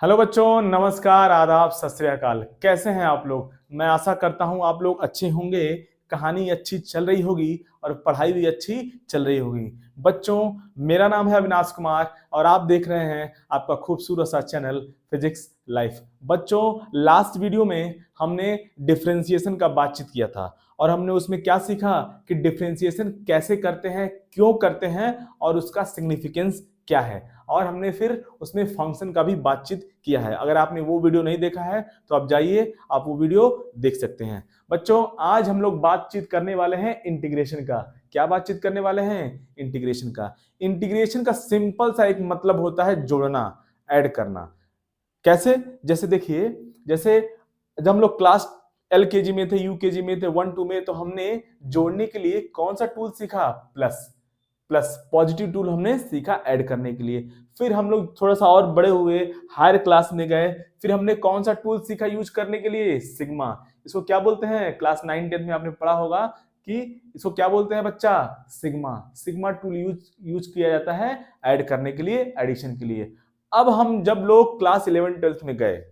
Hello बच्चों, नमस्कार, आदाब, सत श्री अकाल। कैसे हैं आप लोग? मैं आशा करता हूं आप लोग अच्छे होंगे। कहानी अच्छी चल रही होगी और पढ़ाई भी अच्छी चल रही होगी। बच्चों, मेरा नाम है अविनाश कुमार और आप देख रहे हैं आपका खूबसूरत सा चैनल फिजिक्स लाइफ। बच्चों, लास्ट वीडियो में हमने डिफरेंशिएशन का बातचीत किया था और हमने उसमें क्या सीखा कि डिफरेंशिएशन कैसे करते हैं, क्यों करते हैं और उसका सिग्निफिकेंस क्या है। और हमने फिर उसमें फंक्शन का भी बातचीत किया है। अगर आपने वो वीडियो नहीं देखा है तो आप जाइए, आप वो वीडियो देख सकते हैं। बच्चों, आज हम लोग बातचीत करने वाले हैं इंटीग्रेशन का। क्या बातचीत करने वाले हैं? इंटीग्रेशन का। इंटीग्रेशन का सिंपल सा एक मतलब होता है जोड़ना, ऐड करना। कैसे? जैसे देखिए, जैसे जब हम लोग क्लास एलकेजी में थे, यूकेजी में थे, 1 2 में, तो हमने जोड़ने के लिए कौन सा टूल सीखा? प्लस। प्लस पॉजिटिव टूल हमने सीखा ऐड करने के लिए। फिर हम लोग थोड़ा सा और बड़े हुए, हायर क्लास में गए, फिर हमने कौन सा टूल सीखा यूज करने के लिए? सिग्मा। इसको क्या बोलते हैं? क्लास 9 10 में आपने पढ़ा होगा कि इसको क्या बोलते हैं बच्चा? सिग्मा। सिग्मा टूल यूज किया जाता है ऐड करने के लिए, एडिशन के लिए। अब हम जब लोग क्लास 11 12 में गए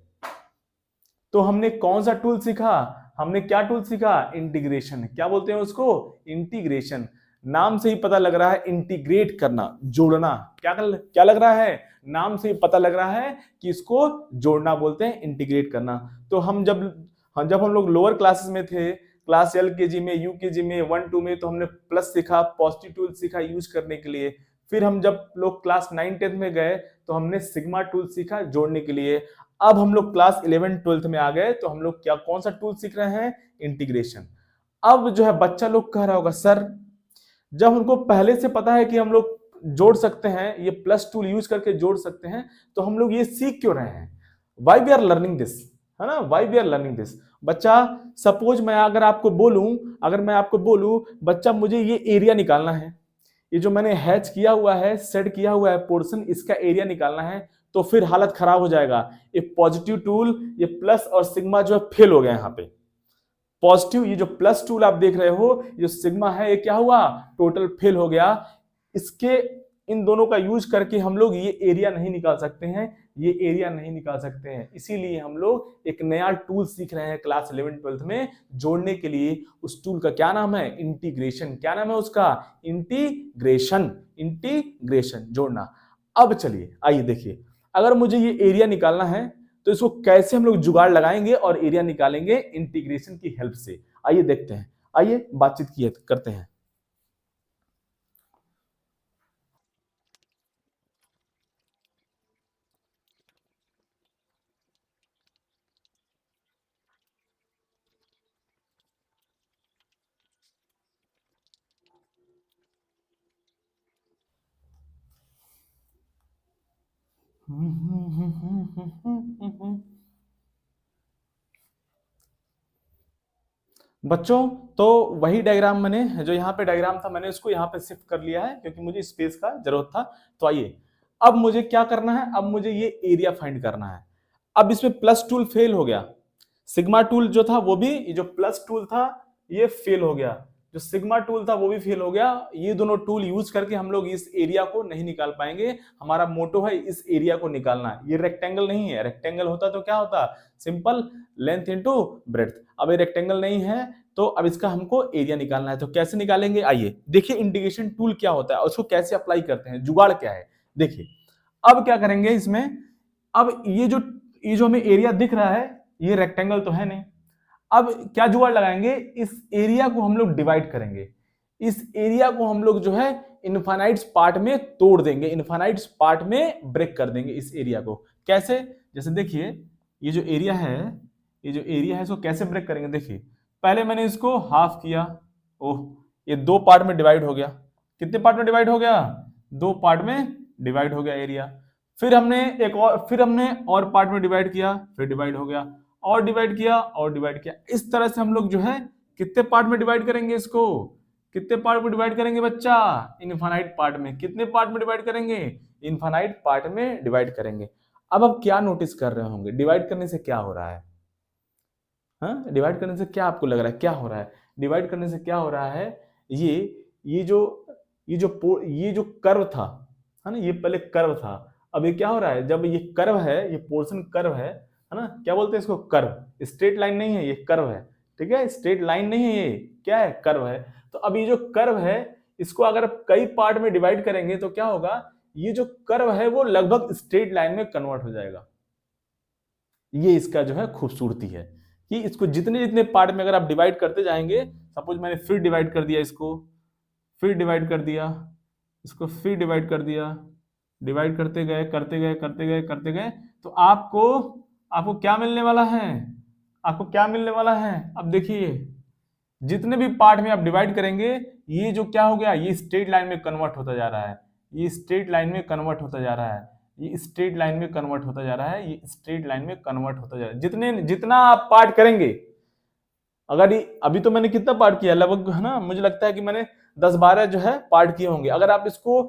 तो हमने कौन सा टूल सीखा? हमने क्या टूल सीखा? इंटीग्रेशन। क्या बोलते हैं उसको? इंटीग्रेशन। नाम से ही पता लग रहा है इंटीग्रेट करना, जोड़ना। क्या लग रहा है? नाम से ही पता लग रहा है कि इसको जोड़ना बोलते हैं, इंटीग्रेट करना। तो जब हम लोग लोअर क्लासेस में थे, क्लास एलकेजी में, यूकेजी में, 1 2 में, तो हमने प्लस सीखा, पॉजिटिव टूल सीखा यूज करने के लिए। फिर हम जब लोग क्लास 9 10 में गए तो हमने सिग्मा टूल सीखा जोड़ने के लिए। अब हम लोग क्लास 11 12 में आ गए तो हम लोग क्या कौन सा टूल सीख रहे हैं? इंटीग्रेशन। अब जो है बच्चा लोग कह रहा होगा, सर जब हमको पहले से पता है कि हम लोग जोड़ सकते हैं, ये प्लस टूल यूज करके जोड़ सकते हैं, तो हम लोग ये सीख क्यों रहे हैं? Why we are learning this, है ना? Why we are learning this. बच्चा, सपोज अगर मैं आपको बोलूं बच्चा मुझे ये एरिया निकालना है, ये जो मैंने हैच किया हुआ है, सेट किया हुआ है पोर्शन, इसका एरिया निकालना है, तो फिर हालत खराब हो जाएगा। ये पॉजिटिव टूल, ये प्लस और सिग्मा जो है फेल हो गया यहाँ पे। पॉजिटिव, ये जो प्लस टूल आप देख रहे हो, जो सिग्मा है, ये क्या हुआ? टोटल फेल हो गया। इसके इन दोनों का यूज करके हम लोग ये एरिया नहीं निकाल सकते हैं, ये एरिया नहीं निकाल सकते हैं। इसीलिए हम लोग एक नया टूल सीख रहे हैं क्लास 11 12 में जोड़ने के लिए। उस टूल का क्या नाम है? इंटीग्रेशन। क्या नाम है उसका? इंटीग्रेशन। इंटीग्रेशन, जोड़ना। अब चलिए आइए देखिए, अगर मुझे ये एरिया निकालना है तो इसको कैसे हम लोग जुगाड़ लगाएंगे और एरिया निकालेंगे इंटीग्रेशन की हेल्प से। आइए देखते हैं, आइए बातचीत किए करते हैं। बच्चों, तो वही डायग्राम मैंने जो यहाँ पे डायग्राम था, मैंने उसको यहाँ पे शिफ्ट कर लिया है क्योंकि मुझे स्पेस का जरूरत था। तो आइए, अब मुझे क्या करना है? अब मुझे ये एरिया फाइंड करना है। अब इसमें प्लस टूल फेल हो गया, सिग्मा टूल जो था वो भी, ये जो प्लस टूल था ये फेल हो गया, जो सिग्मा टूल था वो भी फेल हो गया। ये दोनों टूल यूज करके हम लोग इस एरिया को नहीं निकाल पाएंगे। हमारा मोटो है इस एरिया को निकालना। ये रेक्टेंगल नहीं है, रेक्टेंगल होता तो क्या होता? Simple length into breadth. अब ये रेक्टेंगल नहीं है, तो अब इसका हमको एरिया निकालना है। तो कैसे निकालेंगे? आइए देखिए, इंटीग्रेशन टूल क्या होता है और उसको कैसे अप्लाई करते हैं, जुगाड़ क्या है। देखिए, अब क्या करेंगे इसमें, अब ये जो हमें एरिया दिख रहा है, ये रेक्टेंगल तो है नहीं। अब क्या जुगाड़ लगाएंगे? इस एरिया को हम लोग डिवाइड करेंगे। इस एरिया को हम लोग जो है इनफाइनाइट पार्ट में तोड़ देंगे, इनफाइनाइट पार्ट में ब्रेक कर देंगे इस एरिया को। कैसे? जैसे देखिए, ये जो एरिया है, ये जो एरिया है इसको कैसे ब्रेक करेंगे? देखिए, पहले मैंने इसको हाफ किया, ओह, ये 2 पार्ट में डिवाइड हो गया। कितने पार्ट में डिवाइड हो गया? 2 पार्ट में डिवाइड हो गया एरिया। फिर हमने और पार्ट में डिवाइड किया, फिर डिवाइड हो गया, और डिवाइड किया और डिवाइड किया। इस तरह से हम लोग जो है कितने पार्ट में डिवाइड करेंगे इसको? कितने पार्ट में डिवाइड करेंगे बच्चा? इनफाइनाइट पार्ट में। कितने पार्ट में डिवाइड करेंगे? इनफाइनाइट पार्ट में डिवाइड करेंगे। अब आप क्या नोटिस कर रहे होंगे, डिवाइड करने से क्या हो रहा है? हाँ, डिवाइड करने से क्या आपको लग रहा है क्या हो रहा है? डिवाइड करने से क्या हो रहा है? ये जो कर्व था, है ना, ये पहले कर्व था, अब ये क्या हो रहा है, जब ये कर्व है, ये पोर्शन कर्व है ना, क्या बोलते हैं इसको, कर्व, स्ट्रेट लाइन नहीं है, ये कर्व है, ठीक है, स्ट्रेट लाइन नहीं है, ये क्या है, कर्व है। तो अब ये जो कर्व है इसको अगर कई पार्ट में डिवाइड करेंगे तो क्या होगा, ये जो कर्व है वो लगभग स्ट्रेट लाइन में कन्वर्ट हो जाएगा। ये इसका जो है खूबसूरती है कि इसको जितने जितने पार्ट में अगर आप डिवाइड करते जाएंगे, सपोज मैंने फिर डिवाइड कर दिया इसको, फिर डिवाइड कर दिया इसको, फिर डिवाइड कर दिया, डिवाइड करते गए करते गए करते गए करते गए, तो आपको आपको क्या मिलने वाला है, आपको क्या मिलने वाला है, अब देखिए जितने भी पार्ट में आप डिवाइड करेंगे ये जो क्या हो गया, ये स्ट्रेट लाइन में कन्वर्ट होता जा रहा है, ये स्ट्रेट लाइन में कन्वर्ट होता जा रहा है, ये स्ट्रेट लाइन में कन्वर्ट होता जा रहा है, ये स्ट्रेट लाइन में कन्वर्ट होता जा रहा है। जितने जितना आप पार्ट करेंगे, अगर अभी तो मैंने कितना पार्ट किया लगभग, है ना, मुझे लगता है कि मैंने 10-12 जो है पार्ट किए होंगे। अगर आप इसको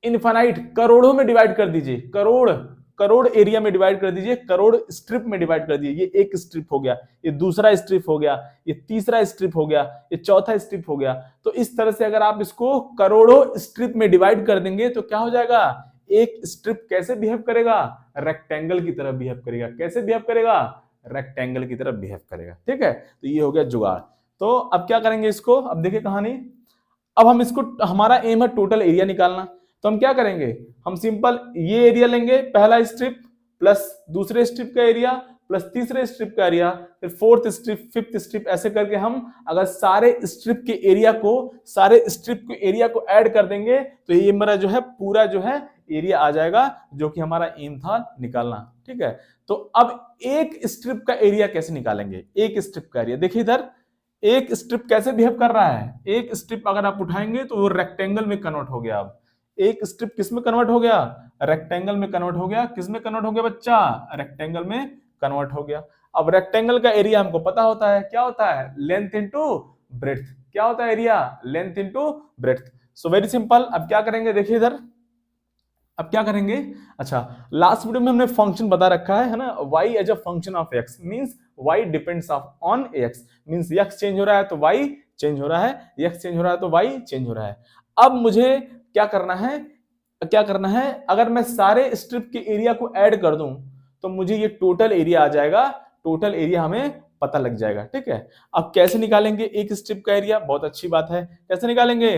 इनफाइनाइट करोड़ों में डिवाइड कर दीजिए, करोड़ करोड़ एरिया में डिवाइड कर दीजिए, करोड़ स्ट्रिप में डिवाइड कर दीजिए, ये एक स्ट्रिप हो गया, ये दूसरा स्ट्रिप हो गया, ये तीसरा स्ट्रिप हो गया, ये चौथा स्ट्रिप हो गया। तो इस तरह से अगर आप इसको करोड़ों स्ट्रिप में डिवाइड कर देंगे तो क्या हो जाएगा, एक स्ट्रिप कैसे बिहेव करेगा, रेक्टेंगल की तरह बिहेव करेगा। कैसे बिहेव करेगा, रेक्टेंगल की तरह बिहेव करेगा। ठीक है, तो ये हो गया जुगाड़। तो अब क्या करेंगे इसको, अब देखिए कहानी, अब हम इसको, हमारा एम है टोटल एरिया निकालना। तो हम क्या करेंगे, हम सिंपल ये एरिया लेंगे, पहला स्ट्रिप प्लस दूसरे स्ट्रिप का एरिया प्लस तीसरे स्ट्रिप का एरिया, फिर फोर्थ स्ट्रिप, फिफ्थ स्ट्रिप, ऐसे करके हम अगर सारे स्ट्रिप के एरिया को, सारे स्ट्रिप के एरिया को ऐड कर देंगे तो ये मेरा जो है पूरा जो है एरिया आ जाएगा, जो कि हमारा एम था निकालना। ठीक है, तो अब एक स्ट्रिप का एरिया कैसे निकालेंगे, एक स्ट्रिप का एरिया देखिए इधर, एक स्ट्रिप कैसे बिहेव कर रहा है, एक स्ट्रिप अगर आप उठाएंगे तो वो रेक्टेंगल में कन्वर्ट हो गया। अब एक स्ट्रिप किस में कन्वर्ट हो गया, रेक्टेंगल में कन्वर्ट हो गया। किस में कन्वर्ट हो गया बच्चा, रेक्टेंगल में कन्वर्ट हो गया। अब रेक्टेंगल का एरिया हमको पता होता है, क्या होता है, लेंथ इनटू ब्रेड्थ। क्या होता है area, length into breadth. So very simple. अब क्या करेंगे देखिए इधर, अब क्या करेंगे, अच्छा लास्ट वीडियो में हमने फंक्शन बता रखा है ना, y as a function of x means y depends on x, means x change हो रहा है तो y चेंज हो रहा है, x चेंज हो रहा है तो y चेंज हो रहा है। अब मुझे क्या करना है, क्या करना है, अगर मैं सारे स्ट्रिप के एरिया को ऐड कर दूं तो मुझे ये टोटल एरिया आ जाएगा, टोटल एरिया हमें पता लग जाएगा। ठीक है, अब कैसे निकालेंगे एक स्ट्रिप का एरिया, बहुत अच्छी बात है, कैसे निकालेंगे,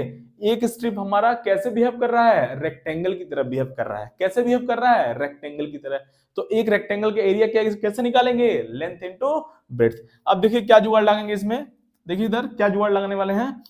एक स्ट्रिप हमारा कैसे बिहेव कर रहा है, रेक्टेंगल की तरह बिहेव कर रहा है। कैसे बिहेव कर रहा है, रेक्टेंगल की तरह। तो एक रेक्टेंगल का एरिया क्या कैसे निकालेंगे, लेंथ इनटू ब्रेड्थ। अब देखिए क्या जुगाड़ लगाएंगे इसमें, देखिए इधर क्या जुगाड़ लगाने वाले हैं।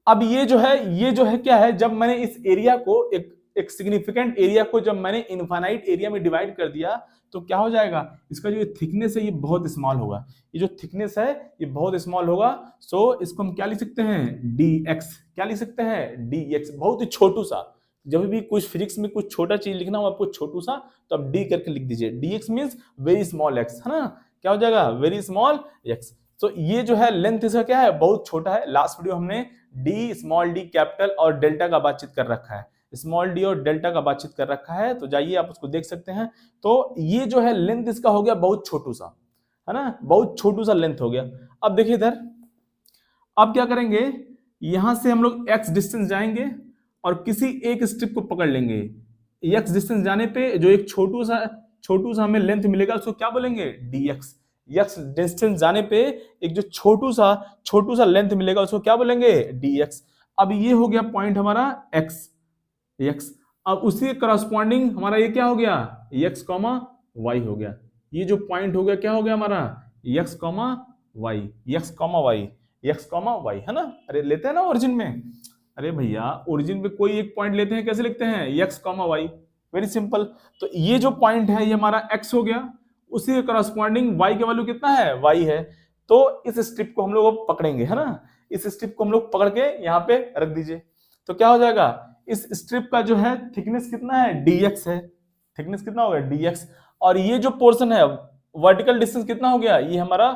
अब ये जो है क्या है, जब मैंने इस एरिया को एक सिग्निफिकेंट एरिया को जब मैंने इनफाइनाइट एरिया में डिवाइड कर दिया तो क्या हो जाएगा, इसका जो थिकनेस है ये बहुत स्मॉल होगा, ये जो थिकनेस है ये बहुत स्मॉल होगा। सो इसको हम क्या लिख सकते हैं, dx। क्या लिख सकते हैं, dx, बहुत ही छोटू सा। जब भी कुछ फिजिक्स में कुछ छोटा चीज लिखना हो आपको छोटू सा, तो आप d करके लिख दीजिए, dx means very small x, है ना, क्या हो जाएगा, वेरी स्मॉल x। तो ये जो है लेंथ इसका क्या है, बहुत छोटा है। लास्ट वीडियो हमने d, स्मॉल d, कैपिटल और डेल्टा का बातचीत कर रखा है, स्मॉल डी और डेल्टा का बातचीत कर रखा है, तो जाइए आप उसको देख सकते हैं। तो ये जो है लेंथ इसका हो गया बहुत छोटू सा, है ना, बहुत छोटू सा लेंथ हो गया। अब देखिए इधर, अब क्या करेंगे, यहां से हम लोग x डिस्टेंस जाएंगे और किसी एक स्ट्रिप को पकड़ लेंगे। x डिस्टेंस जाने पे जो एक छोटू सा हमें लेंथ मिलेगा उसको क्या बोलेंगे, dx। x डिस्टेंस जाने पे एक जो छोटू सा लेंथ मिलेगा उसको क्या बोलेंगे, dx। अब ये हो गया पॉइंट हमारा x। अब उसी के करस्पॉन्डिंग हमारा ये क्या हो गया, x, y हो गया। ये जो पॉइंट हो गया क्या हो गया हमारा, x, y, x, y, x, y, है ना। अरे लेते हैं ना ओरिजिन में, अरे भैया ओरिजिन में कोई एक पॉइंट लेते हैं, कैसे लिखते हैं, x, y, वेरी सिंपल। तो ये जो पॉइंट है ये हमारा x हो गया, उसी के करस्पॉन्डिंग y के वैल्यू कितना है, y है। तो इस स्ट्रिप को हम लोग पकड़ेंगे, है ना, इस स्ट्रिप को हम लोग पकड़ के यहाँ पे रख दीजिए। तो क्या हो जाएगा, इस स्ट्रिप का जो है थिकनेस कितना है, dx है, थिकनेस कितना हो गया, dx। और ये जो पोर्शन है वर्टिकल डिस्टेंस कितना हो गया, ये हमारा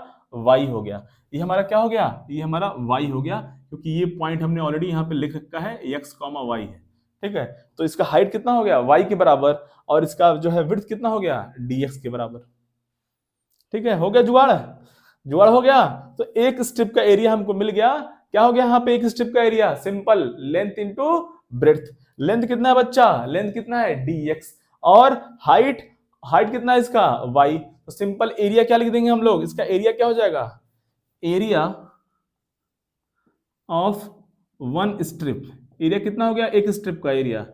y हो गया। ये हमारा क्या हो गया, ये हमारा y हो गया, क्योंकि ये पॉइंट हमने ऑलरेडी यहाँ पे लिख रखा है, x, y है। ठीक है, तो इसका हाइट कितना हो गया, y के बराबर, और इसका जो है विड्थ कितना हो गया, dx के बराबर। ठीक है, हो गया जुगाड़ हो गया। तो एक स्ट्रिप का एरिया हमको मिल गया, क्या हो गया यहाँ पे, एक स्ट्रिप का area simple length into breadth. Length कितना है बच्चा, लेंथ कितना है dx, और हाइट, हाइट कितना है इसका y। तो सिंपल एरिया क्या लिख देंगे हम लोग, इसका एरिया क्या हो जाएगा, area of one strip. Area कितना हो गया, एक स्ट्रिप का एरिया,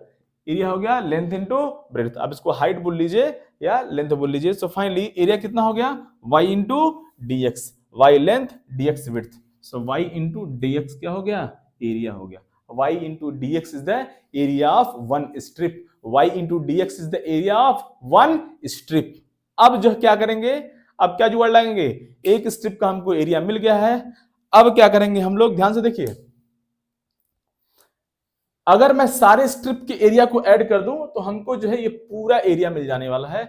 एरिया हो गया लेंथ इनटू ब्रेड्थ। अब इसको हाइट बोल लीजिए या लेंथ बोल लीजिए। सो फाइनली एरिया कितना हो गया, y into D x, y length dx width. So y into D x क्या हो गया, एरिया हो गया। y into D x is the area of one strip, y into D x is the area of one strip. अब जो क्या करेंगे, अब क्या जुगाड़ लगाएंगे, एक स्ट्रिप का हमको एरिया मिल गया है। अब क्या करेंगे हम लोग, ध्यान से देखिए, अगर मैं सारे स्ट्रिप के एरिया को ऐड कर दूं तो हमको जो है ये पूरा एरिया मिल जाने वाला है।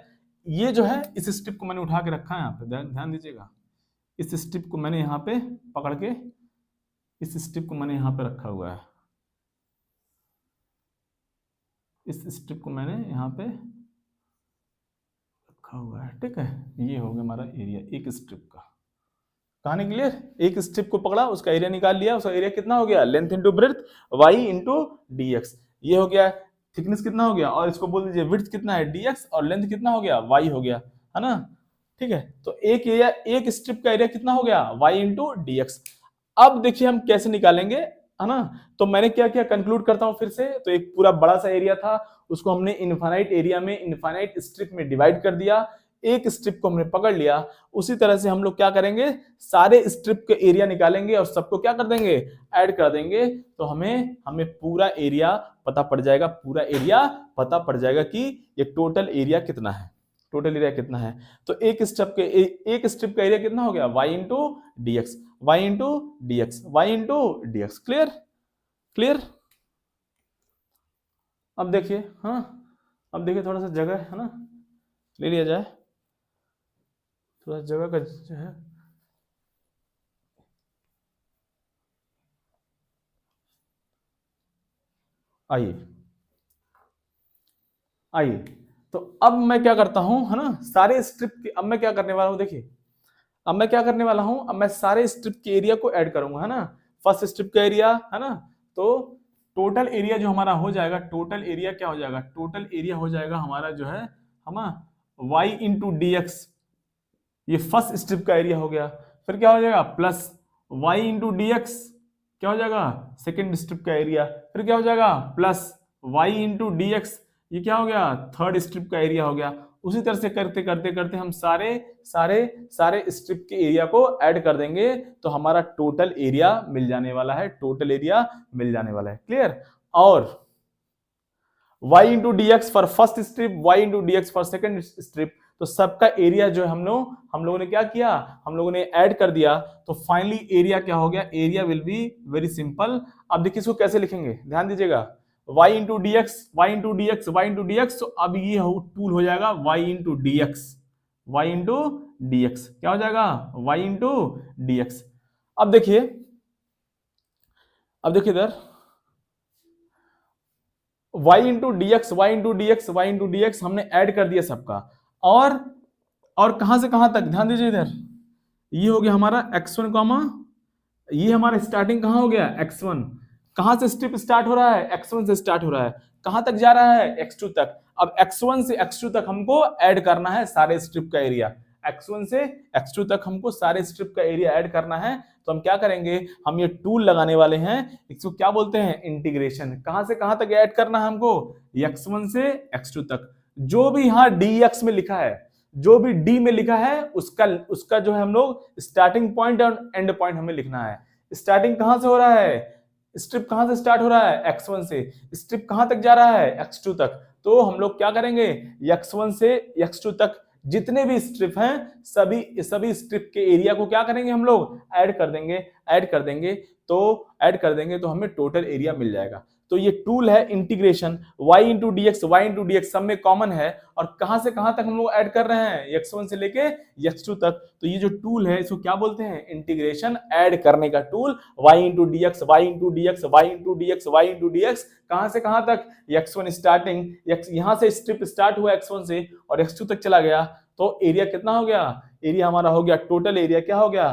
ये जो है इस स्ट्रिप को मैंने उठा के रखा है यहाँ पे, ध्यान दीजिएगा, इस स्ट्रिप को मैंने यहाँ पे पकड़ के, इस स्ट्रिप को मैंने यहाँ पे रखा हुआ है, इस स्ट्रिप को मैंने यहाँ पे रखा हुआ है, ठीक है। ये हो गया हमारा एरिया एक स्ट्रिप का। कहानी क्लियर, एक स्ट्रिप को पकड़ा, उसका एरिया निकाल लिया, उसका एरिया कितना हो गया, length into breadth, y into D x. ये हो गया थिकनेस कितना हो गया, और इसको बोल दीजिए विड्थ कितना है dx, और लेंथ कितना हो गया, वाई हो गया, है ना, ठीक है। तो एक एरिया, एक स्ट्रिप का एरिया कितना हो गया, y इंटू डी एक्स। अब देखिए हम कैसे निकालेंगे, है ना। तो मैंने क्या किया, कंक्लूड करता हूं फिर से। तो एक पूरा बड़ा सा एरिया था, उसको हमने इनफाइनाइट एरिया में, इनफाइनाइट स्ट्रिप में डिवाइड कर दिया, एक स्ट्रिप को हमने पकड़ लिया। उसी तरह से हम लोग क्या करेंगे, सारे स्ट्रिप के एरिया निकालेंगे और सबको क्या कर देंगे, ऐड कर देंगे। तो हमें पूरा एरिया पता पड़ जाएगा, पूरा एरिया पता पड़ जाएगा कि ये टोटल एरिया कितना है, टोटल एरिया कितना है। तो एक स्ट्रिप का एरिया कितना हो गया, y into D x, y into D x, y into D x. Clear, clear. अब देखिए, हाँ अब देखिए थोड़ा सा जगह है ना, ले लिया जाए, थोड़ा जगह का जो है, आइए आइए। तो अब मैं क्या करता हूं, है ना, सारे स्ट्रिप के, अब मैं क्या करने वाला हूं, देखिए अब मैं क्या करने वाला हूं, अब मैं सारे स्ट्रिप के एरिया को ऐड करूंगा, है ना। फर्स्ट स्ट्रिप का एरिया, है ना, तो टोटल एरिया जो हमारा हो जाएगा, टोटल एरिया क्या हो जाएगा, टोटल एरिया हो जाएगा हमारा जो है, हमारा y इंटू डी एक्स, ये फर्स्ट स्ट्रिप का एरिया हो गया। फिर क्या हो जाएगा, plus y into D x, क्या हो जाएगा, सेकेंड स्ट्रिप का एरिया। फिर क्या हो जाएगा, plus y into D x, ये क्या हो गया, थर्ड स्ट्रिप का एरिया हो गया। उसी तरह से करते करते करते हम सारे सारे सारे स्ट्रिप के एरिया को ऐड कर देंगे, तो हमारा टोटल एरिया मिल जाने वाला है, टोटल एरिया मिल जाने वाला है। क्लियर। और y into D x for first strip, y into D x for second strip, तो सबका एरिया जो है हम लोगों ने क्या किया, हम लोगों ने ऐड कर दिया। तो फाइनली एरिया क्या हो गया, area will be very simple. अब देखिए इसको कैसे लिखेंगे, ध्यान दीजिएगा, y into D x, y into D x, y into D x. तो अब ये टूल हो जाएगा y into D x, y into D x, क्या हो जाएगा, y इंटू डी एक्स। अब देखिए इधर y into D x, y into D x, y into D x हमने ऐड कर दिया सबका। और कहां से कहां तक, ध्यान दीजिए इधर, ये हो गया हमारा x1 कॉमा, ये हमारा स्टार्टिंग कहां हो गया, x1। कहां से स्ट्रिप स्टार्ट हो रहा है, x1 से स्टार्ट हो रहा है, कहां तक जा रहा है, x2 तक। अब x1 से x2 तक हमको ऐड करना है सारे स्ट्रिप का एरिया, x1 से x2 तक हमको सारे स्ट्रिप का एरिया ऐड करना है। तो हम क्या करेंगे, हम ये टूल लगाने वाले हैं, इसको क्या बोलते हैं, इंटीग्रेशन। कहां से कहां तक ऐड करना है हमको, x1 से x2 तक। जो भी यहां dx में लिखा है, जो भी d में लिखा है, उसका जो है हम लोग स्टार्टिंग पॉइंट और एंड पॉइंट हमें लिखना है। स्टार्टिंग कहां से हो रहा है, स्ट्रिप कहां से स्टार्ट हो रहा है, x1 से, स्ट्रिप कहां तक जा रहा है, x2 तक। तो हम लोग क्या करेंगे, x1 से x2 तक जितने भी स्ट्रिप हैं, सभी स्ट्रिप के एरिया को क्या करेंगे, हम लोग ऐड कर देंगे, तो हमें टोटल एरिया मिल जाएगा। तो ये टूल है integration, y into D x, y into D x सब में कॉमन है। और कहां से कहां तक हम लोग ऐड कर रहे हैं, x1 से लेके x2 तक। तो ये जो टूल है इसको क्या बोलते हैं, इंटीग्रेशन, ऐड करने का tool. y into D x, y into D x, y into D x, y into D x, कहां से कहां तक, x1 स्टार्टिंग, यहां से स्ट्रिप स्टार्ट हुआ x1 से और x2 तक चला गया। तो एरिया कितना हो गया, एरिया हमारा हो गया, टोटल एरिया क्या हो गया,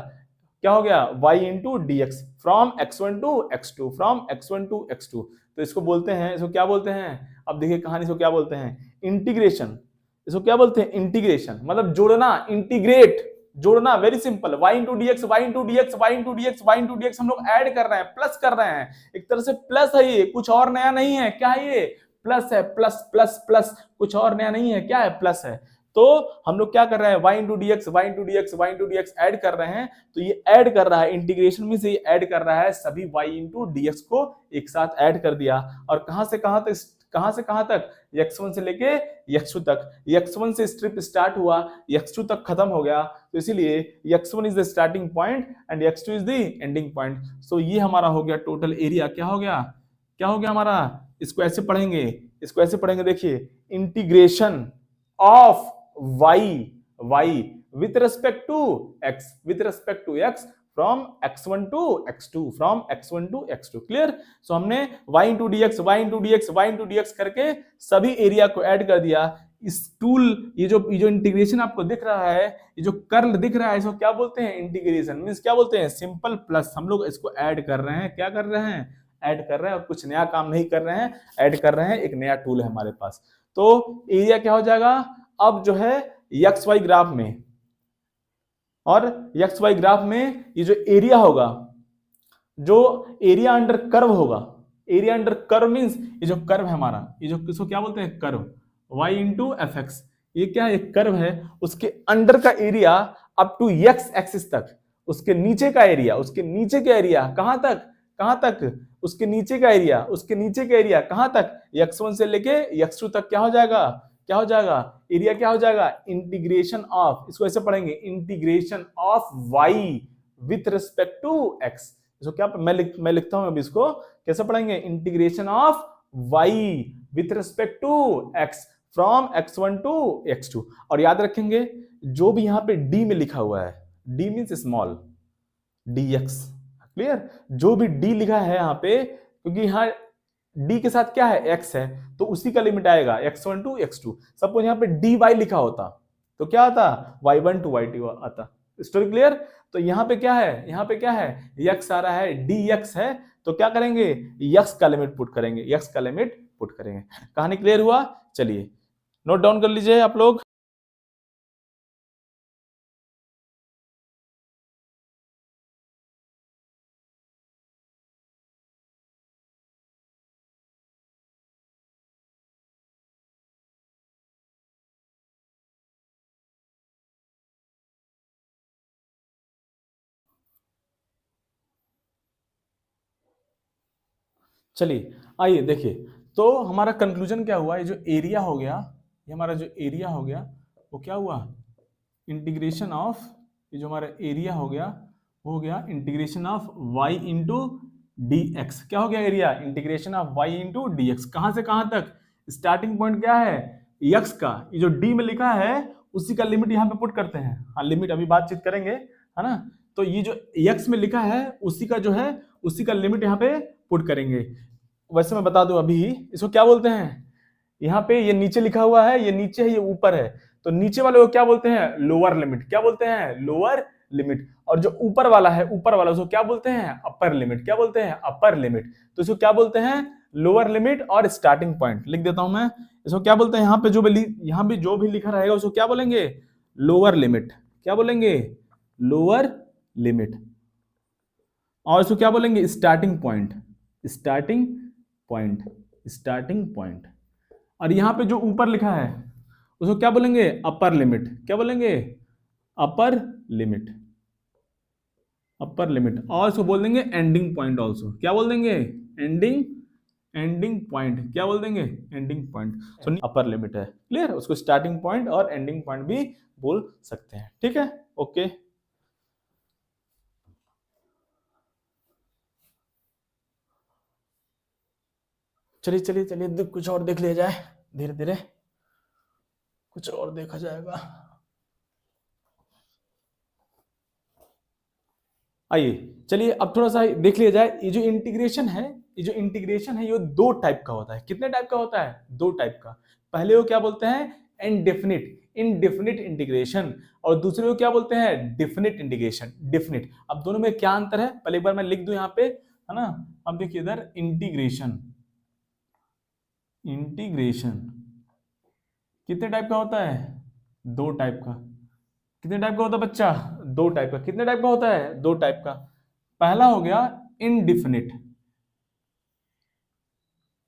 क्या हो गया y into D x from x1 to x2, from x1 to x2। तो इसको बोलते हैं, इसको क्या बोलते हैं, अब देखिए कहानी, इसको क्या बोलते हैं, इंटीग्रेशन। इसको क्या बोलते हैं, इंटीग्रेशन, मतलब जोड़ना, इंटीग्रेट, जोड़ना, very simple. y into D x, y into D x, y into D x, y into D x हम लोग ऐड कर रहे हैं, प्लस कर रहे हैं, एक तरह से प्लस है ये, कुछ और नया नहीं है। क्या है ये, प्लस है, प्लस प्लस प्लस, कुछ और नया नहीं है, क्या है, प्लस है। तो हम लोग क्या कर रहे हैं, y into D x, y into D x, y into D x add कर रहे हैं। तो ये ऐड कर रहा है, इंटीग्रेशन में से ये ऐड कर रहा है सभी y इंटू डी एक्स को एक साथ ऐड कर दिया। और कहां से कहां तक, कहां से कहां तक, x1 से लेके x2 तक। x1 से स्ट्रिप स्टार्ट हुआ, x2 तक खत्म हो गया, तो इसीलिए x1 is the starting point and x2 is the ending point. So ये हमारा हो गया टोटल एरिया। क्या हो गया, क्या हो गया हमारा, इसको ऐसे पढ़ेंगे, इसको ऐसे पढ़ेंगे, देखिए integration of y with respect to x, with respect to x from x1 to x2, from x1 to x2, clear. So हमने y into dx, y into dx, y into dx करके सभी एरिया को add कर दिया। इस tool, ये जो integration आपको दिख रहा है, ये जो कर्ल दिख रहा है, इसको क्या बोलते हैं, इंटीग्रेशन मींस क्या बोलते हैं, सिंपल प्लस। हम लोग इसको ऐड कर रहे हैं, क्या कर रहे हैं, ऐड कर रहे हैं, और कुछ नया काम नहीं कर रहे हैं, ऐड कर रहे हैं, एक नया टूल है हमारे पास। तो एरिया क्या हो जाएगा, अब जो है एक्स वाई ग्राफ में, और एक्स वाई ग्राफ में ये जो एरिया होगा, जो एरिया अंडर कर्व होगा, एरिया अंडर कर्व मींस ये जो कर्व है हमारा, ये जो किसको क्या बोलते हैं, curve, y into f x, ये क्या है, एक कर्व है, उसके अंडर का area up to x axis तक, उसके नीचे का एरिया, उसके नीचे का एरिया कहां तक, कहां तक, उसके नीचे का एरिया, उसके नीचे का एरिया कहां तक, x1 से लेके x2 तक क्या हो जाएगा, क्या हो जाएगा, एरिया क्या हो जाएगा, इंटीग्रेशन ऑफ, इसको ऐसे पढ़ेंगे, integration of y with respect to x। इसको क्या मैं लिखता हूं अभी, इसको कैसे पढ़ेंगे, integration of y with respect to x from x1 to x2। और याद रखेंगे जो भी यहां पे d में लिखा हुआ है, d means small, dx, clear, जो भी d लिखा है यहाँ पे, क्योंकि यहाँ d के साथ क्या है, x है, तो उसी का लिमिट आएगा x1 टू x2। सपोज यहाँ पे dy लिखा होता तो क्या आता, y1 टू y2 आता। Story clear. तो यहाँ पे क्या है, यहाँ पे क्या है, x आ रहा है, dx है, तो क्या करेंगे, x का लिमिट पुट करेंगे, x का लिमिट पुट करेंगे। कहानी क्लियर हुआ, चलिए नोट डाउन कर लीजिए आप लोग। चलिए आइए देखिए, तो हमारा कंक्लूजन क्या हुआ, ये जो एरिया हो गया, ये हमारा जो एरिया हो गया वो क्या हुआ, इंटीग्रेशन ऑफ, ये जो हमारा एरिया हो गया वो हो गया integration of y into D x. क्या हो गया area, integration of y into D x. कहां से कहां तक, स्टार्टिंग पॉइंट क्या है, x का, ये जो d में लिखा है उसी का लिमिट यहाँ पे पुट करते हैं। हाँ लिमिट अभी बातचीत करेंगे, है ना। तो ये जो x में लिखा है उसी का जो है, उसी का लिमिट यहाँ पे पुट करेंगे। वैसे मैं बता दूं अभी, इसको क्या बोलते हैं, यहाँ पे ये नीचे लिखा हुआ है, ये नीचे है, ये ऊपर है, तो नीचे वाले को क्या बोलते हैं, लोअर लिमिट। क्या बोलते हैं, लोअर लिमिट। और जो ऊपर वाला है, ऊपर वाला उसको क्या बोलते हैं, अपर लिमिट। क्या बोलते हैं, अपर लिमिट। तो इसको क्या बोलते हैं, लोअर लिमिट और स्टार्टिंग पॉइंट। लिख देता हूं मैं, इसको क्या बोलते हैं, यहाँ पे यहाँ भी जो भी लिखा रहेगा उसको क्या बोलेंगे, लोअर लिमिट। क्या बोलेंगे, लोअर लिमिट। और इसको क्या बोलेंगे, starting point, starting point, starting point. और यहां पे जो ऊपर लिखा है उसको क्या बोलेंगे, अपर लिमिट। क्या बोलेंगे, अपर लिमिट, अपर लिमिट। और इसको बोल देंगे एंडिंग पॉइंट ऑल्सो। क्या बोल देंगे, एंडिंग, एंडिंग पॉइंट। क्या बोल देंगे, एंडिंग पॉइंट। सो अपर लिमिट है, क्लियर। उसको स्टार्टिंग पॉइंट और एंडिंग पॉइंट भी बोल सकते हैं, ठीक है, ओके। चलिए चलिए चलिए कुछ और देख लिया जाए, धीरे धीरे कुछ और देखा जाएगा। आइए चलिए अब थोड़ा सा देख लिया जाए। ये जो इंटीग्रेशन है, ये जो इंटीग्रेशन है ये दो टाइप का होता है। कितने टाइप का होता है, दो टाइप का। पहले वो क्या बोलते हैं, इनडेफिनिट। इनडेफिनिट इंटीग्रेशन, और दूसरे को क्या बोलते हैं, डेफिनिट इंटीग्रेशन। डेफिनिट, अब दोनों में क्या अंतर है पहले एक बार मैं लिख दूं यहाँ पे, है ना। अब देखिए इधर इंटीग्रेशन, इंटीग्रेशन कितने टाइप का होता है, दो टाइप का। कितने टाइप का होता है बच्चा, दो टाइप का। कितने टाइप का होता है, दो टाइप का। पहला हो गया इनडेफिनिट,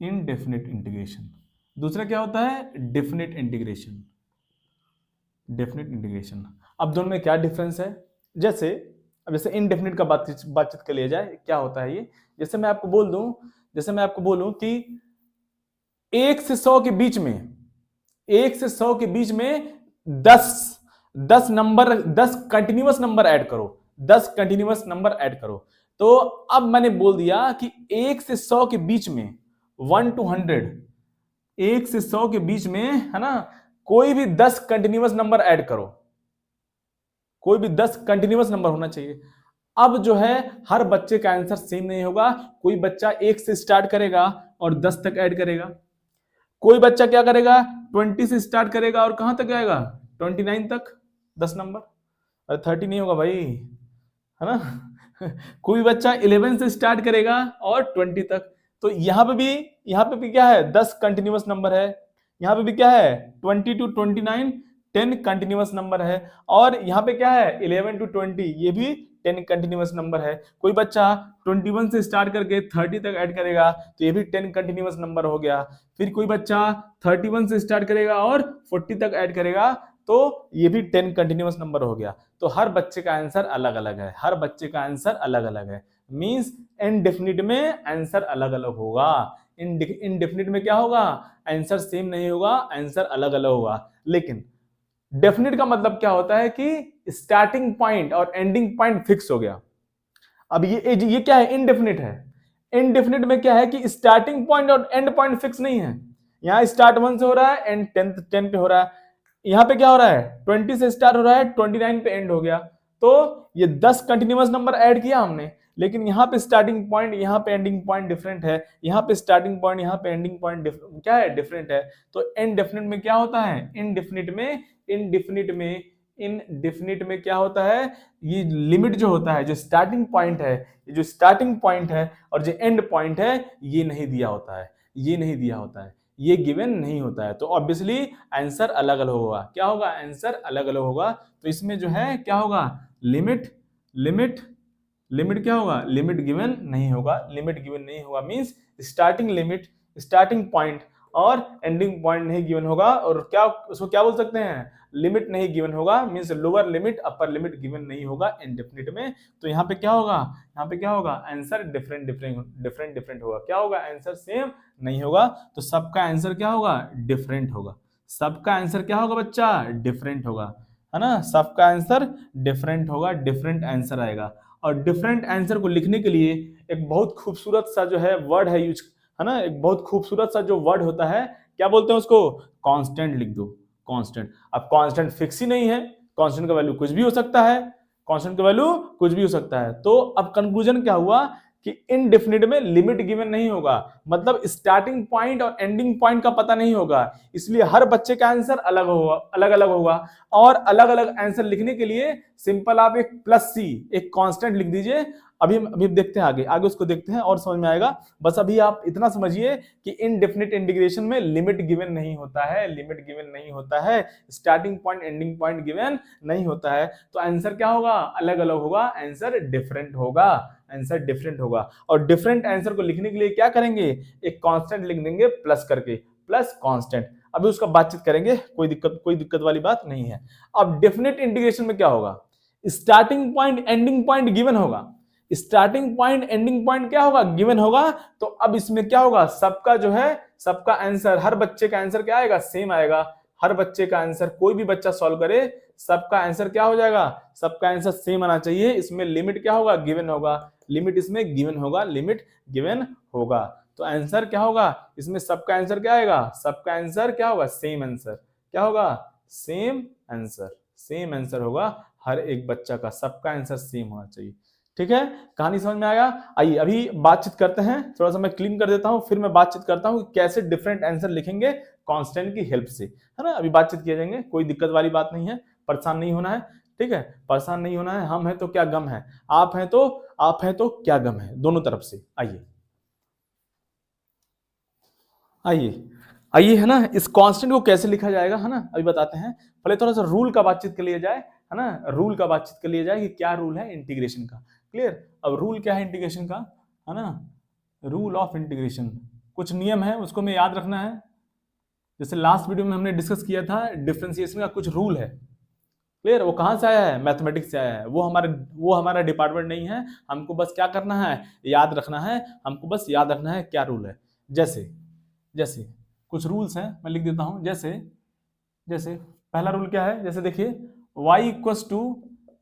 इनडेफिनिट इंटीग्रेशन। दूसरा क्या होता है, डेफिनिट इंटीग्रेशन, डेफिनिट इंटीग्रेशन। अब दोनों में क्या डिफरेंस है, जैसे अब जैसे इनडेफिनिट का बातचीत कर लिया जाए, क्या होता है ये। जैसे मैं आपको बोल दूं, जैसे मैं आपको बोलूं कि 1 से 100 के बीच में, 1 से 100 के बीच में 10 नंबर, 10 कंटिन्यूअस नंबर ऐड करो, 10 कंटिन्यूअस नंबर ऐड करो। तो अब मैंने बोल दिया कि 1 से 100 के बीच में 1 to 100, 1 से 100 के बीच में, है ना, कोई भी 10 कंटिन्यूअस नंबर ऐड करो, कोई भी 10 कंटिन्यूअस नंबर होना चाहिए। अब जो है हर बच्चे का आंसर सेम नहीं होगा। कोई बच्चा 1 से स्टार्ट करेगा और 10 तक ऐड करेगा, कोई बच्चा क्या करेगा 20 से स्टार्ट करेगा और कहां तक आएगा 29 तक, 10 नंबर। अरे 30 नहीं होगा भाई, है ना। कोई बच्चा 11 से स्टार्ट करेगा और 20 तक। तो यहाँ पे भी क्या है, 10 कंटिन्यूअस नंबर है। यहाँ पे भी क्या है, 20 to 29 10 कंटिन्यूअस नंबर है। और यहाँ पे क्या है, 11 to 20 ये भी 10 कंटिन्यूअस नंबर है। कोई बच्चा 21 से स्टार्ट करके 30 तक ऐड करेगा तो ये भी 10 कंटिन्यूअस नंबर हो गया। फिर कोई बच्चा 31 से स्टार्ट करेगा और 40 तक ऐड करेगा तो ये भी 10 कंटिन्यूअस नंबर हो गया। तो हर बच्चे का आंसर अलग अलग है, हर बच्चे का आंसर अलग अलग है। मींस इनडेफिनिट में आंसर अलग अलग होगा, इनडेफिनिट में क्या होगा, आंसर सेम नहीं होगा, आंसर अलग अलग होगा। लेकिन डेफिनिट का मतलब क्या होता है कि स्टार्टिंग पॉइंट और एंडिंग पॉइंट फिक्स हो गया। अब ये क्या है, इनडेफिनिट है। इनडेफिनिट में क्या है कि स्टार्टिंग पॉइंट और एंड पॉइंट फिक्स नहीं है। यहाँ स्टार्ट 1 से हो रहा है, एंड 10 पे हो रहा है। यहाँ पे क्या हो रहा है, 20 से स्टार्ट हो रहा है, 29 पे एंड हो गया। तो ये 10 कंटिन्यूअस नंबर ऐड किया हमने, लेकिन यहाँ पे स्टार्टिंग पॉइंट, यहाँ पे एंडिंग पॉइंट डिफरेंट है। यहाँ पे स्टार्टिंग पॉइंट, यहाँ पे एंडिंग पॉइंट क्या है, डिफरेंट है। तो इनडेफिनिट में क्या होता है, इनडेफिनिट में क्या होता है, ये लिमिट जो होता है, जो स्टार्टिंग पॉइंट है, जो स्टार्टिंग पॉइंट है और जो एंड पॉइंट है, ये नहीं दिया होता है, ये नहीं दिया होता है, ये गिवन नहीं होता है। तो ऑब्वियसली आंसर अलग अलग होगा। क्या होगा, आंसर अलग अलग होगा। तो इसमें जो है क्या होगा, लिमिट लिमिट लिमिट क्या होगा, लिमिट गिवन नहीं होगा। लिमिट गिवन नहीं होगा means starting limit, starting point और एंडिंग पॉइंट नहीं गिवन होगा। और क्या उसको क्या बोल सकते हैं, लिमिट नहीं गिवन होगा means lower limit upper limit given नहीं होगा इनडेफिनिट में। तो यहाँ पे क्या होगा, यहाँ पे क्या होगा, आंसर डिफरेंट डिफरेंट होगा। क्या होगा, आंसर सेम नहीं होगा। तो सबका आंसर क्या होगा, डिफरेंट होगा। सबका आंसर क्या होगा बच्चा, डिफरेंट होगा, है ना। सबका आंसर डिफरेंट होगा, डिफरेंट आंसर आएगा। और डिफरेंट आंसर को लिखने के लिए एक बहुत खूबसूरत सा जो है वर्ड है यूज, है ना, एक बहुत खूबसूरत सा जो वर्ड होता है, क्या बोलते हैं उसको, कांस्टेंट लिख दो, कांस्टेंट। अब कांस्टेंट फिक्स ही नहीं है, कांस्टेंट का वैल्यू कुछ भी हो सकता है, कांस्टेंट का वैल्यू कुछ भी हो सकता है। तो अब कंक्लूजन क्या हुआ कि इनडेफिनिट में लिमिट गिवन नहीं होगा, मतलब स्टार्टिंग पॉइंट और एंडिंग पॉइंट का पता नहीं होगा, इसलिए हर बच्चे का आंसर अलग होगा, अलग अलग होगा। और अलग अलग आंसर लिखने के लिए सिंपल आप एक +C, एक कांस्टेंट लिख दीजिए। अभी देखते हैं आगे, आगे उसको देखते हैं और समझ में आएगा। बस अभी आप इतना समझिए कि इनडेफिनिट इंटीग्रेशन में लिमिट गिवन नहीं होता है, लिमिट गिवन नहीं होता है, starting point ending point given नहीं होता है। तो आंसर क्या होगा, अलग अलग होगा, आंसर डिफरेंट होगा, आंसर डिफरेंट होगा। और डिफरेंट आंसर को लिखने के लिए क्या करेंगे, एक कांस्टेंट लिख देंगे प्लस करके, प्लस कांस्टेंट। अभी उसका बातचीत करेंगे, कोई दिक्कत वाली बात नहीं है। अब डेफिनेट इंटीग्रेशन में क्या होगा, starting point ending point given होगा, स्टार्टिंग पॉइंट एंडिंग पॉइंट क्या होगा, गिवन होगा। तो अब इसमें क्या होगा, सबका जो है, सबका आंसर, हर बच्चे का आंसर क्या आएगा, सेम आएगा। हर बच्चे का आंसर, कोई भी बच्चा सॉल्व करे, सबका आंसर क्या हो जाएगा, सबका आंसर सेम आना चाहिए। इसमें लिमिट क्या होगा, गिवन होगा, लिमिट इसमें गिवन होगा, लिमिट गिवन होगा। तो आंसर क्या होगा, इसमें सबका आंसर क्या आएगा, सबका आंसर क्या होगा, सेम आंसर। क्या होगा, सेम आंसर, सेम आंसर होगा हर एक बच्चा का, सबका आंसर सेम होना चाहिए। ठीक है, कहानी समझ में आया। आइए अभी बातचीत करते हैं, थोड़ा सा मैं क्लीन कर देता हूं, फिर मैं बातचीत करता हूं कि कैसे डिफरेंट आंसर लिखेंगे कांस्टेंट की हेल्प से, है ना। अभी बातचीत किए जाएंगे, कोई दिक्कत वाली बात नहीं है, परेशान नहीं होना है, ठीक है, परेशान नहीं होना है। हम हैं तो क्या गम है, आप हैं तो क्या गम है, दोनों तरफ से। आइए आइए आइए, है ना, इस कांस्टेंट को कैसे लिखा जाएगा, है ना, अभी बताते हैं। पहले थोड़ा सा रूल का बातचीत कर लिया जाए, है ना, रूल का बातचीत कर लिया जाए कि क्या रूल है इंटीग्रेशन का। क्लियर। अब रूल क्या है इंटीग्रेशन का, है ना, रूल ऑफ इंटीग्रेशन, कुछ नियम है उसको हमें याद रखना है। जैसे लास्ट वीडियो में हमने डिस्कस किया था डिफरेंशिएशन का कुछ रूल है। क्लियर। वो कहां से आया है, मैथमेटिक्स से आया है। वो हमारा डिपार्टमेंट नहीं है, हमको बस क्या करना है, याद रखना है। हमको बस याद रखना है क्या रूल है। जैसे जैसे कुछ रूल्स हैं, मैं लिख देता हूं। जैसे जैसे पहला रूल क्या है, जैसे देखिए y equal to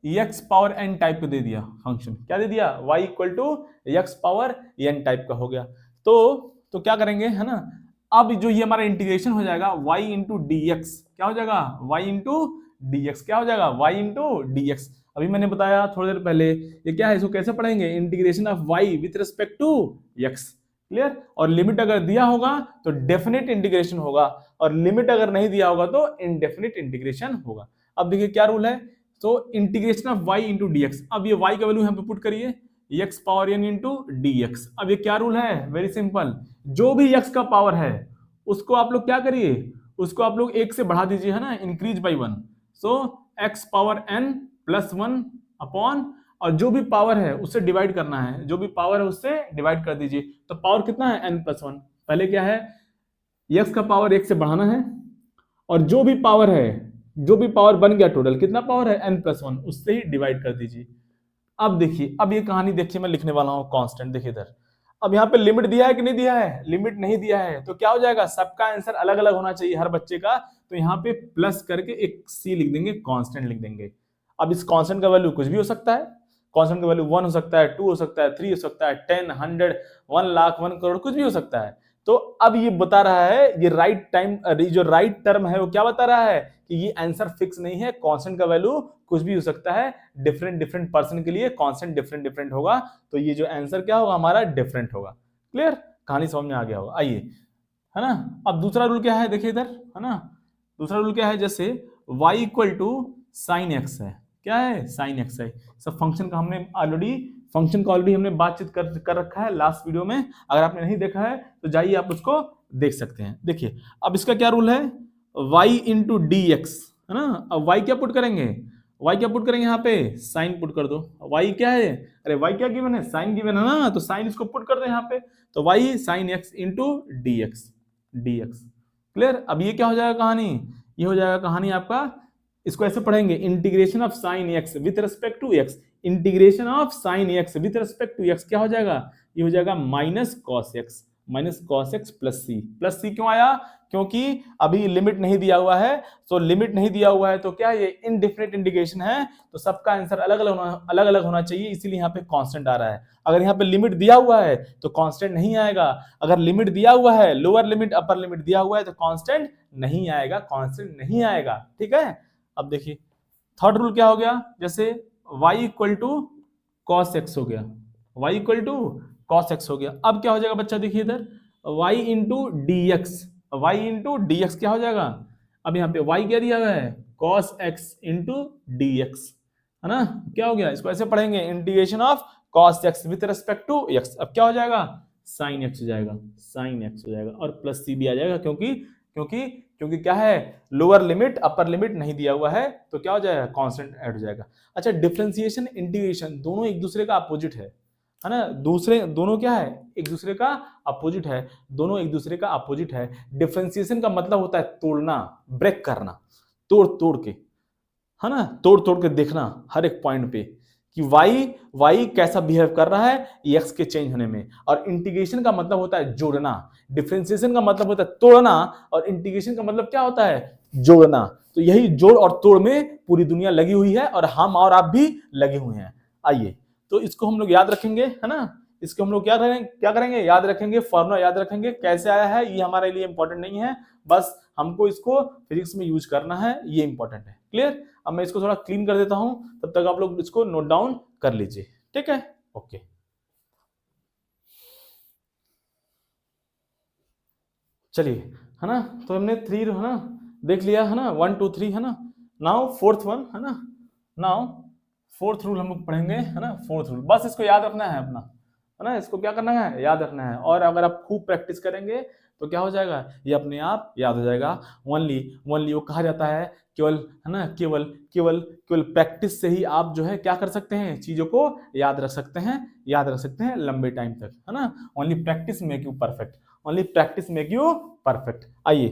x power n type का दे दिया फंक्शन, क्या दे दिया, y equal to x power n type का हो गया। तो क्या करेंगे, है ना, अब जो ये हमारा इंटीग्रेशन हो जाएगा y इंटू डी एक्स, क्या हो जाएगा, y इंटू डी एक्स, क्या हो जाएगा, y इंटू डी एक्स। अभी मैंने बताया थोड़ी देर पहले, ये क्या है, इसको कैसे पढ़ेंगे, integration of y with respect to x। Clear. और लिमिट अगर दिया होगा तो डेफिनेट इंटीग्रेशन होगा, और लिमिट अगर नहीं दिया होगा तो इनडेफिनेट इंटीग्रेशन होगा। अब देखिए क्या रूल है, तो integration of y into D x. अब ये y का वैल्यू यहाँ पे पुट करिए, x power n into D x. अब ये क्या रूल है, वेरी सिंपल, जो भी x का पावर है उसको आप लोग क्या करिए, उसको आप लोग एक से बढ़ा दीजिए, है ना, increase by one. So x power n plus one upon, और जो भी पावर है उससे डिवाइड करना है, जो भी पावर है उससे डिवाइड कर दीजिए। तो पावर कितना है, n प्लस वन। पहले क्या है, x का पावर एक से बढ़ाना है, और जो भी पावर है, जो भी पावर बन गया टोटल कितना पावर है, n प्लस वन, उससे ही डिवाइड कर दीजिए। अब देखिए, अब ये कहानी देखिए, मैं लिखने वाला हूं कांस्टेंट। देखिए इधर, अब यहाँ पे लिमिट दिया है कि नहीं दिया है, लिमिट नहीं दिया है, तो क्या हो जाएगा, सबका आंसर अलग अलग होना चाहिए हर बच्चे का। तो यहाँ पे प्लस करके एक सी लिख देंगे, कांस्टेंट लिख देंगे। अब इस कांस्टेंट का वैल्यू कुछ भी हो सकता है, कांस्टेंट का वैल्यू 1 हो सकता है, 2 हो सकता है, 3 हो सकता है, 10, 100, 1 लाख, 1 करोड़, कुछ भी हो सकता है। तो अब ये बता रहा है, ये राइट टाइम, जो राइट टर्म है वो क्या बता रहा है कि ये आंसर फिक्स नहीं है, कांस्टेंट का वैल्यू कुछ भी हो सकता है, डिफरेंट डिफरेंट पर्सन के लिए कांस्टेंट डिफरेंट डिफरेंट होगा। तो ये जो आंसर क्या होगा हमारा, डिफरेंट होगा। क्लियर, कहानी समझ में आ गया होगा। आइए, है ना, अब दूसरा रूल क्या है, देखिए इधर, है ना, दूसरा रूल क्या है, जैसे y equal to sine x है, क्या है, साइन एक्स है। सब फंक्शन का हमने ऑलरेडी हमने बातचीत कर रखा है लास्ट वीडियो में। अगर आपने नहीं देखा है तो जाइए आप उसको देख सकते हैं। देखिए अब इसका क्या रूल है, y इंटू डी एक्स, है ना। अब y क्या पुट करेंगे, यहाँ पे साइन पुट कर दो। y क्या है, अरे y क्या गिवन है, साइन गिवन है ना, तो साइन इसको पुट कर दो यहाँ पे। तो y sine x into D x. Clear. अब ये क्या हो जाएगा कहानी, ये हो जाएगा कहानी आपका, इसको ऐसे पढ़ेंगे, integration of sine x with respect to x, integration of sine x with respect to x क्या हो जाएगा, ये हो जाएगा minus cos x plus c क्यों आया, क्योंकि अभी लिमिट नहीं दिया हुआ है। तो लिमिट नहीं दिया हुआ है तो क्या ये इनडिफिनिट इंटीग्रेशन है, तो सबका आंसर अलग अलग होना चाहिए, इसीलिए यहाँ पे कांस्टेंट आ रहा है। अगर यहाँ पे लिमिट दिया हुआ है तो कांस्टेंट नहीं आएगा, अगर लिमिट दिया हुआ है, लोअर लिमिट अपर लिमिट दिया हुआ है तो कांस्टेंट नहीं आएगा, ठीक है। अब देखिए थर्ड रूल क्या हो गया, जैसे y equal to cos x हो गया, अब क्या हो जाएगा बच्चा, देखिए इधर y इंटू डी एक्स क्या हो जाएगा, अब यहाँ पे y क्या दिया हुआ है, cos x into D x, है ना। क्या हो गया, इसको ऐसे पढ़ेंगे, integration of cos x with respect to x। अब क्या हो जाएगा, sin x हो जाएगा, और प्लस c भी आ जाएगा, क्योंकि क्या है, लोअर लिमिट अपर लिमिट नहीं दिया हुआ है, तो क्या हो जाएगा, कांस्टेंट ऐड हो जाएगा। अच्छा, डिफरेंशिएशन इंटीग्रेशन दोनों एक दूसरे का अपोजिट है ना, दोनों क्या है, एक दूसरे का अपोजिट है, डिफरेंशिएशन का मतलब होता है तोड़ना, ब्रेक करना, तोड़ के, है ना, तोड़ के देखना हर एक पॉइंट पे कि y कैसा बिहेव कर रहा है x के चेंज होने में। और इंटीग्रेशन का मतलब होता है जोड़ना, डिफरेंशिएशन का मतलब होता है तोड़ना, और इंटीग्रेशन का मतलब क्या होता है, जोड़ना। तो यही जोड़ और तोड़ में पूरी दुनिया लगी हुई है, और हम और आप भी लगे हुए हैं। आइए, तो इसको हम लोग याद रखेंगे, है ना, इसको हम लोग क्या करेंगे, याद रखेंगे, फॉर्मूला याद रखेंगे, कैसे आया है ये हमारे लिए इंपॉर्टेंट नहीं है, बस हमको इसको फिजिक्स में यूज करना है, ये इंपॉर्टेंट है। क्लियर। अब मैं इसको थोड़ा क्लीन कर देता हूं, तब तक आप लोग इसको नोट डाउन कर लीजिए, ठीक है, ओके। चलिए, है ना। तो हमने 3 है ना देख लिया है ना, 1 2 3 है ना। नाउ फोर्थ वन है ना, नाउ फोर्थ रूल हम लोग पढ़ेंगे है ना। फोर्थ रूल बस इसको याद रखना है अपना, है ना। इसको क्या करना है, याद रखना है। और अगर आप खूब प्रैक्टिस करेंगे तो क्या हो जाएगा, ये अपने आप याद हो जाएगा। ओनली ओनली वो कहा जाता है केवल, है ना, केवल केवल केवल प्रैक्टिस से ही आप जो है क्या कर सकते हैं, चीजों को याद रख सकते हैं, याद रख सकते हैं लंबे टाइम तक, है ना। Only practice make you perfect, only practice make you perfect. आइए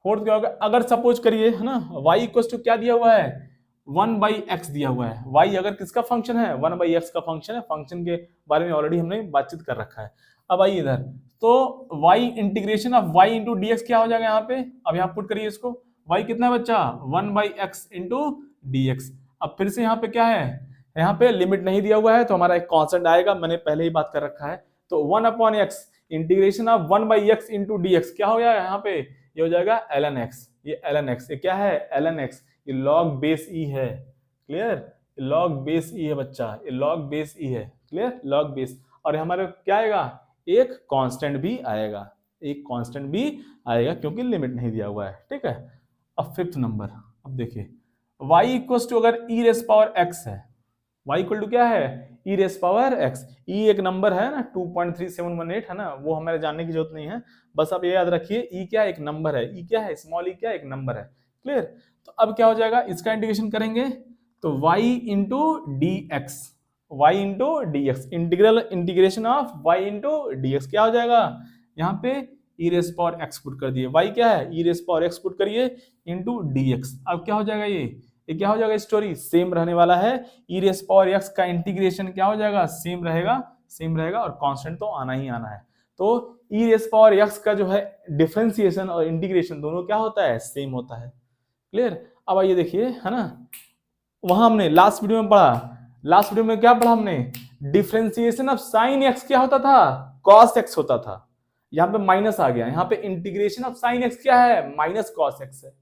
फोर्थ क्या होगा, अगर सपोज करिए है ना, y इक्वल टू क्या दिया हुआ है, 1/x दिया हुआ है। y अगर किसका फंक्शन है, 1/x का फंक्शन है। फंक्शन के बारे में ऑलरेडी हमने बातचीत कर रखा है। अब आइए इधर, तो y integration of y into D x क्या हो जाएगा यहाँ पे, अब यहाँ पुट करिए इसको। y कितना है बच्चा, 1/x इंटू डी एक्स। अब फिर से यहाँ पे क्या है, यहाँ पे लिमिट नहीं दिया हुआ है तो हमारा एक कॉन्स्टेंट आएगा, मैंने पहले ही बात कर रखा है। तो 1/x integration of 1/x into D x क्या हो जाएगा यहाँ पे, ये हो जाएगा ln x। ये ln x, ये क्या है ln x, ये log बेस e है। क्लियर, log बेस e है बच्चा, ये log बेस e है। Clear, log base. और हमारे क्या आएगा, एक कांस्टेंट भी आएगा, एक कांस्टेंट भी आएगा क्योंकि लिमिट नहीं दिया हुआ है। ठीक है। अब फिफ्थ नंबर, अब देखिए y इक्वल टू अगर e रेस पावर x है, y इक्वल टू क्या है, e raise power x। e एक नंबर है ना 2.3718 है ना, वो हमें जानने की जरूरत नहीं है, बस आप ये याद रखिए e क्या एक नंबर है, e क्या है, स्मॉल e क्या एक नंबर है। क्लियर। तो अब क्या हो जाएगा, इसका इंटीग्रेशन करेंगे तो y into D x, y into D x, integral integration of y into D x क्या हो जाएगा, यहाँ पे e raise power x put कर दिए, y क्या है e raise power x put करिए इंटू डी एक्स। अब क्या हो जाएगा, ये क्या हो जाएगा, स्टोरी सेम रहने वाला है। e रेस पावर x का इंटीग्रेशन क्या हो जाएगा, सेम रहेगा, सेम रहेगा, और कांस्टेंट तो आना ही आना है। तो e रेस पावर x का जो है डिफरेंशिएशन और इंटीग्रेशन दोनों क्या होता है, सेम होता है। क्लियर। अब आइए देखिए, है ना, वहां हमने लास्ट वीडियो में पढ़ा, लास्ट वीडियो में क्या पढ़ा हमने, डिफरेंशिएशन ऑफ साइन x क्या होता था, cos x होता था। यहाँ पे माइनस आ गया, यहाँ पे इंटीग्रेशन ऑफ साइन x क्या है, माइनस cos x है।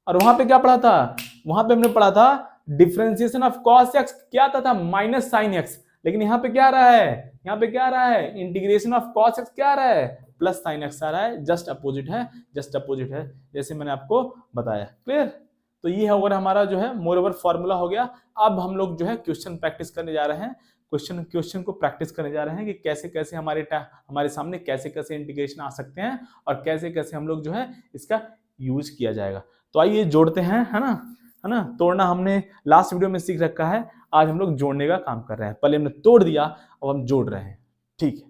और वहां पे क्या पढ़ा था, वहां पे हमने पढ़ा था डिफरेंशिएशन ऑफ cos x क्या आता था, माइनस साइन x। लेकिन यहाँ पे क्या आ रहा है, यहाँ पे क्या आ रहा है, इंटीग्रेशन ऑफ cos x क्या आ रहा है, प्लस साइन x आ रहा है। जस्ट अपोजिट है, जस्ट अपोजिट है, जैसे मैंने आपको बताया। क्लियर। तो ये है हमारा जो है मोर ओवर फॉर्मूला हो गया। अब हम लोग जो है क्वेश्चन प्रैक्टिस करने जा रहे हैं, क्वेश्चन को प्रैक्टिस करने जा रहे हैं कि कैसे कैसे हमारे सामने कैसे कैसे इंटीग्रेशन आ सकते हैं और कैसे कैसे हम लोग जो है इसका यूज किया जाएगा। तो आइए जोड़ते हैं, है ना। तोड़ना हमने लास्ट वीडियो में सीख रखा है, आज हम लोग जोड़ने का काम कर रहे हैं। पहले हमने तोड़ दिया, अब हम जोड़ रहे हैं। ठीक है।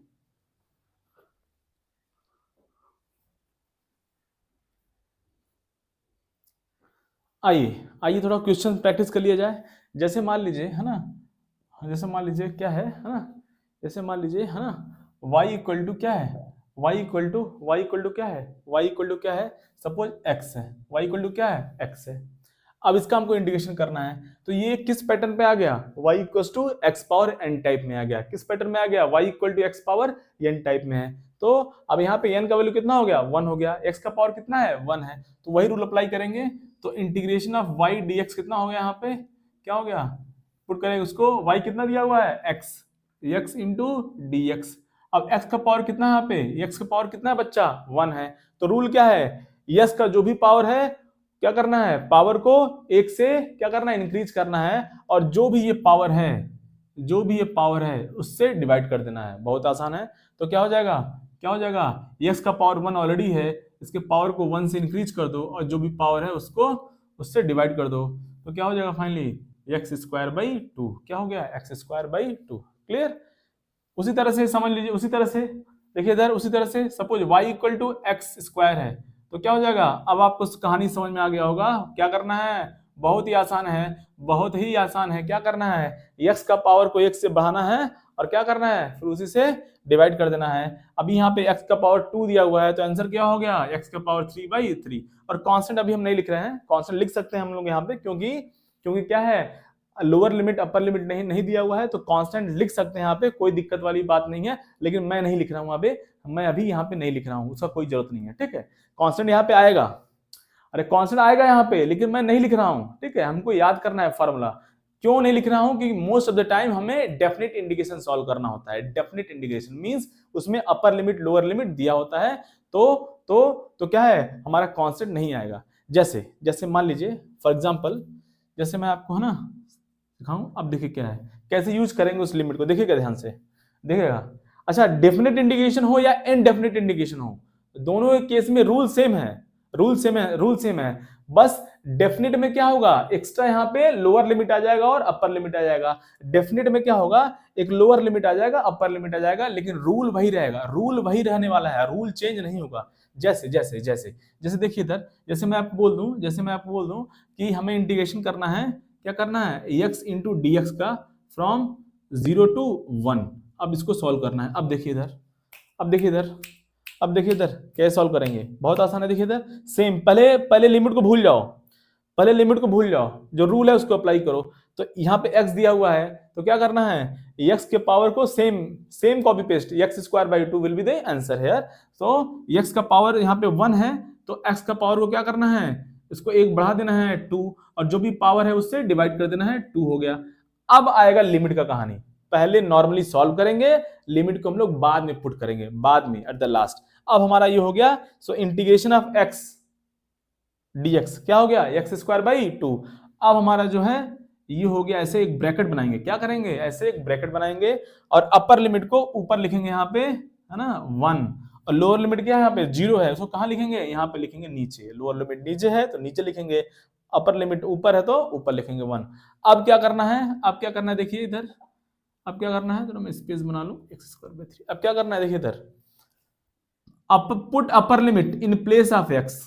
आइए थोड़ा क्वेश्चन प्रैक्टिस कर लिया जाए। जैसे मान लीजिए, है ना, जैसे मान लीजिए क्या है ना, जैसे मान लीजिए, है ना, y इक्वल टू क्या है, y इक्वल टू क्या है, y इक्वल टू क्या है, सपोज x है, y इक्वल टू क्या है, x है। अब इसका हमको इंटीग्रेशन करना है, तो ये किस पैटर्न पे आ गया, y equal to x power n type में आ गया। किस पैटर्न में आ गया, y equal to x power n type में है। तो अब यहाँ पे n का वैल्यू कितना हो गया, 1 हो गया, x का पावर कितना है, 1 है। तो वही रूल अप्लाई करेंगे, तो इंटीग्रेशन ऑफ y dx कितना हो गया, यहाँ पे क्या हो गया, पुट करेंगे उसको, y कितना दिया हुआ है, x इंटू डी एक्स। अब x का पावर कितना है, यहाँ पे x का पावर कितना है बच्चा, 1 है। तो रूल क्या है, यस का जो भी पावर है क्या करना है, पावर को 1 से क्या करना है, इंक्रीज करना है, और जो भी ये पावर है, जो भी ये पावर है उससे डिवाइड कर देना है। बहुत आसान है। तो क्या हो जाएगा, क्या हो जाएगा, x का पावर 1 ऑलरेडी है, इसके पावर को 1 से इंक्रीज कर दो और जो भी पावर है उसको उससे डिवाइड कर दो। तो क्या हो जाएगा फाइनली एक्स स्क्वायर बाई 2, क्या हो गया, एक्स स्क्वायर बाई 2। क्लियर। उसी तरह से समझ लीजिए, उसी तरह से देखिए इधर, उसी तरह से suppose y equal to x square है, तो क्या हो जाएगा, अब आपको कहानी समझ में आ गया होगा। क्या करना है, बहुत ही आसान है, बहुत ही आसान है। क्या करना है, x का पावर को 1 से बढ़ाना है और क्या करना है, फिर उसी से डिवाइड कर देना है। अभी यहाँ पे x का पावर 2 दिया हुआ है, तो आंसर क्या हो गया, x का पावर 3/3। और कांस्टेंट अभी हम नहीं लिख रहे हैं, कांस्टेंट लिख सकते हैं हम लोग यहाँ पे, क्योंकि क्या है, लोअर लिमिट अपर लिमिट नहीं दिया हुआ है, तो कांस्टेंट लिख सकते हैं यहाँ पे, कोई दिक्कत वाली बात नहीं है। लेकिन मैं नहीं लिख रहा हूँ अभी, मैं अभी यहाँ पे नहीं लिख रहा हूँ, उसका कोई जरूरत नहीं है। ठीक है, कांस्टेंट यहाँ पे आएगा, अरे कांस्टेंट आएगा यहाँ पे, लेकिन मैं नहीं लिख रहा हूँ। ठीक है, हमको याद करना है फॉर्मूला, क्यों नहीं लिख रहा हूं? कि मोस्ट ऑफ द टाइम हमें डेफिनेट इंडिकेशन सॉल्व करना होता है। डेफिनेट इंडिकेशन मींस उसमें अपर लिमिट लोअर लिमिट दिया होता है, तो क्या है, हमारा कांस्टेंट नहीं आएगा। जैसे जैसे मान लीजिए फॉर एग्जांपल, जैसे मैं आपको है ना दिखाऊं, अब देखिए क्या है, कैसे यूज करेंगे उस लिमिट को, देखिएगा ध्यान से, देखिएगा। अच्छा, डेफिनेट इंडिकेशन हो या इनडेफिनेट इंडिकेशन हो, दोनों केस में रूल सेम है, रूल सेम है। बस डेफिनेट में क्या होगा, एक्स्ट्रा यहाँ पे लोअर लिमिट आ जाएगा और अपर लिमिट आ जाएगा। डेफिनेट में क्या होगा, एक लोअर लिमिट आ जाएगा, अपर लिमिट आ जाएगा, लेकिन रूल वही रहेगा, रूल वही रहने वाला है, रूल चेंज नहीं होगा। जैसे जैसे जैसे जैसे देखिए इधर, जैसे मैं आपको बोल दूं कि हमें इंटीग्रेशन करना है, क्या करना है, x इंटू डी एक्स का फ्रॉम 0 to 1। अब इसको सॉल्व करना है। अब देखिए इधर, अब देखिए इधर कैसे सॉल्व करेंगे, बहुत आसान है। देखिए इधर सेम, पहले लिमिट को भूल जाओ, जो रूल है उसको अप्लाई करो। तो यहाँ पे x दिया हुआ है, तो क्या करना है, x के पावर को same copy paste, x square by 2 will be the answer here. तो x का पावर यहाँ पे 1 है, तो x का पावर को क्या करना है, इसको 1 बढ़ा देना है 2, और जो भी पावर है उससे डिवाइड कर देना है, 2 हो गया। अब आएगा लिमिट का कहानी, पहले नॉर्मली सॉल्व करेंगे, लिमिट को हम लोग बाद में पुट करेंगे, बाद में एट द लास्ट। अब हमारा ये हो गया, so integration of x dx क्या हो गया, x स्क्वायर बाई 2। अब हमारा जो है ये हो गया, ऐसे एक ब्रैकेट बनाएंगे, क्या करेंगे, ऐसे एक ब्रैकेट बनाएंगे, और अपर लिमिट को ऊपर लिखेंगे यहाँ पे, है ना 1, और लोअर लिमिट क्या है यहाँ पे 0 है, उसको कहाँ लिखेंगे, यहाँ पे लिखेंगे नीचे। लोअर लिमिट नीचे है तो नीचे लिखेंगे, अपर लिमिट ऊपर है तो ऊपर लिखेंगे 1। अब क्या करना है, देखिए इधर, अब क्या करना है, तो मैं स्पेस बना लूं, x स्क्वायर बाई 3। अब क्या करना है, देखिए इधर, put upper limit in place of x,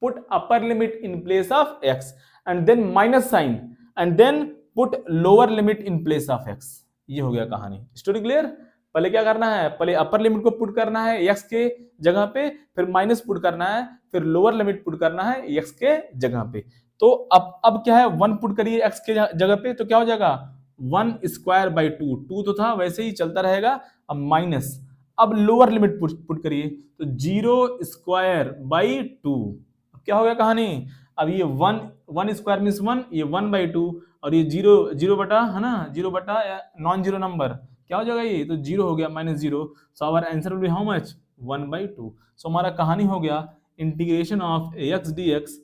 put upper limit in place of x, and then minus sign, and then put lower limit in place of x। ये हो गया कहानी, स्टोरी क्लियर। पहले क्या करना है, पहले अपर लिमिट को पुट करना है x के जगह पे, फिर माइनस पुट करना है, फिर लोअर लिमिट पुट करना है x के जगह पे। तो अब क्या है, 1 पुट करिए x के जगह पे, तो क्या हो जाएगा 1 स्क्वायर बाई 2, 2 तो था वैसे ही चलता रहेगा। अब माइनस, अब लोअर लिमिट पुट करिए, तो 0 स्क्वायर बाई 2, क्या हो गया कहानी। अब ये 1 स्क्वायर मीन्स 1, ये 1 बाई 2, और ये 0 बटा, है ना 0 बटा नॉन जीरो नंबर, क्या हो जाएगा ये, तो 0 हो गया -0। So our answer will be how much, 1 by 2। So हमारा कहानी हो गया integration of x dx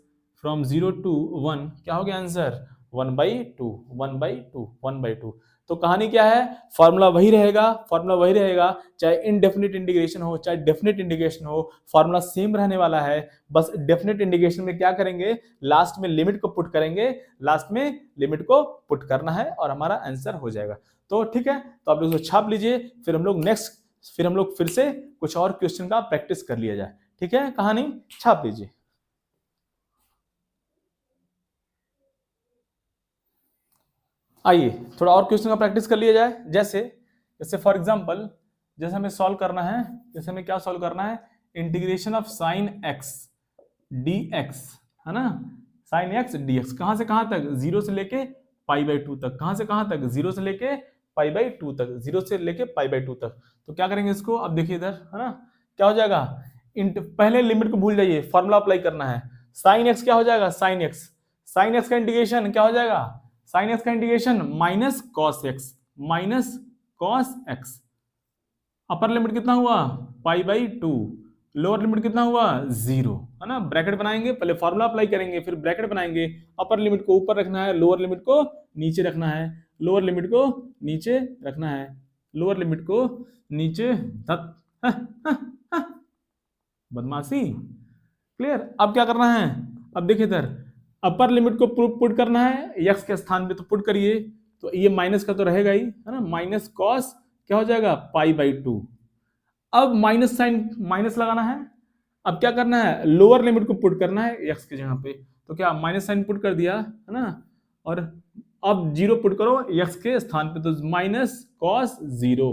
from 0 to 1, क्या हो गया आंसर, 1 बाई 2, 1 बाई 2, 1 बाई 2। तो कहानी क्या है, फॉर्मूला वही रहेगा, चाहे इनडेफिनिट इंटीग्रेशन हो चाहे डेफिनेट इंटीग्रेशन हो, फॉर्मूला सेम रहने वाला है। बस डेफिनेट इंटीग्रेशन में क्या करेंगे, लास्ट में लिमिट को पुट करेंगे, करना है और हमारा आंसर हो जाएगा। तो ठीक है, तो आप लोग इसको छाप लीजिए, फिर हम लोग फिर से कुछ और क्वेश्चन का प्रैक्टिस कर लिया जाए। ठीक है, कहानी छाप लीजिए। आइए थोड़ा और क्वेश्चन का प्रैक्टिस कर लिया जाए। जैसे फॉर एग्जांपल, जैसे हमें सॉल्व करना है, क्या सॉल्व करना है, integration of sine x dx, है ना, साइन x dx, कहां से कहां तक, 0 से लेके पाई बाई 2 तक, कहां से कहां तक, 0 से लेके पाई बाई 2 तक, 0 से लेके पाई बाई 2 तक। तो क्या करेंगे इसको, अब देखिए इधर, है ना, क्या हो जाएगा, पहले लिमिट को भूल जाइए, फॉर्मूला अप्लाई करना है। साइन x क्या हो जाएगा, साइन x का इंटीग्रेशन क्या हो जाएगा, साइन x का integration minus cos x। Upper limit कितना हुआ, पाई बाई 2, लोअर लिमिट कितना हुआ 0, है ना। ब्रैकेट बनाएंगे, पहले फॉर्मूला अप्लाई करेंगे, फिर ब्रैकेट बनाएंगे, अपर लिमिट को ऊपर रखना है, लोअर लिमिट को नीचे रखना है, लोअर लिमिट को नीचे रखना है, लोअर लिमिट को नीचे, बदमाशी क्लियर। अब क्या करना है, अब देखिए इधर अपर लिमिट को पुट करना है, x के स्थान पे तो पुट करिए, तो ये माइनस का तो रहेगा ही, है ना, माइनस कॉस क्या हो जाएगा, पाई बाई 2। अब माइनस साइन माइनस लगाना है। अब क्या करना है, लोअर लिमिट को पुट करना है x के जगह पे, तो क्या माइनस साइन पुट कर दिया, है ना, और अब 0 पुट करो x के स्थान पे, तो माइनस कॉस 0,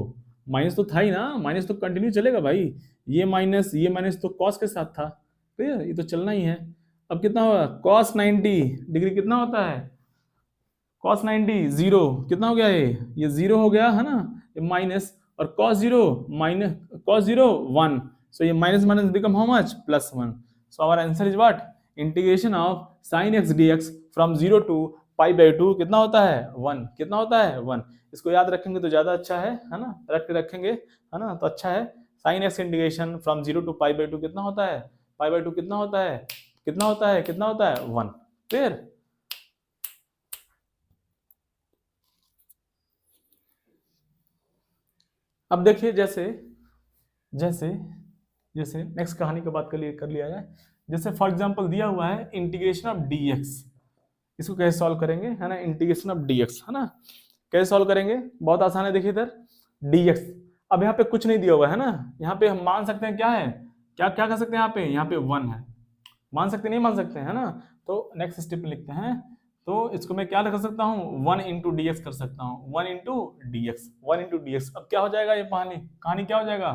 माइनस तो था ही ना, माइनस तो कंटिन्यू चलेगा भाई, ये माइनस तो कॉस के साथ था, क्लियर, ये तो चलना ही है। अब कितना होगा, cos 90 डिग्री कितना होता है, cos 90 0, कितना हो गया ये 0 हो गया, है ना, ये माइनस, और cos 0 1, सो ये minus minus become how much, +1। So our answer is what, integration of sin x dx from 0 to π/2 कितना होता है 1, कितना होता है 1। इसको याद रखेंगे तो ज्यादा अच्छा है ना, रख के रखेंगे है ना तो अच्छा है। Sine x integration from 0 to π/2 कितना होता है, π/2 कितना होता है, कितना होता है, कितना होता है 1। क्लियर। अब देखिए जैसे जैसे जैसे नेक्स्ट कहानी की बात कर लिया जाए। जैसे फॉर एग्जांपल दिया हुआ है इंटीग्रेशन ऑफ dx, इसको कैसे सॉल्व करेंगे है ना, इंटीग्रेशन ऑफ dx है ना, कैसे सॉल्व करेंगे, बहुत आसान है। देखिए इधर dx, अब यहाँ पे कुछ नहीं दिया हुआ है ना, यहाँ पे हम मान सकते हैं क्या है, क्या क्या कर सकते हैं, यहाँ पे 1 है, मान सकते नहीं मान सकते हैं ना। तो नेक्स्ट स्टेप में लिखते हैं, तो इसको मैं क्या कर सकता हूँ 1 इंटू डी एक्स कर सकता हूँ, 1 into D x, 1 into D x. अब क्या हो जाएगा ये कहानी क्या हो जाएगा,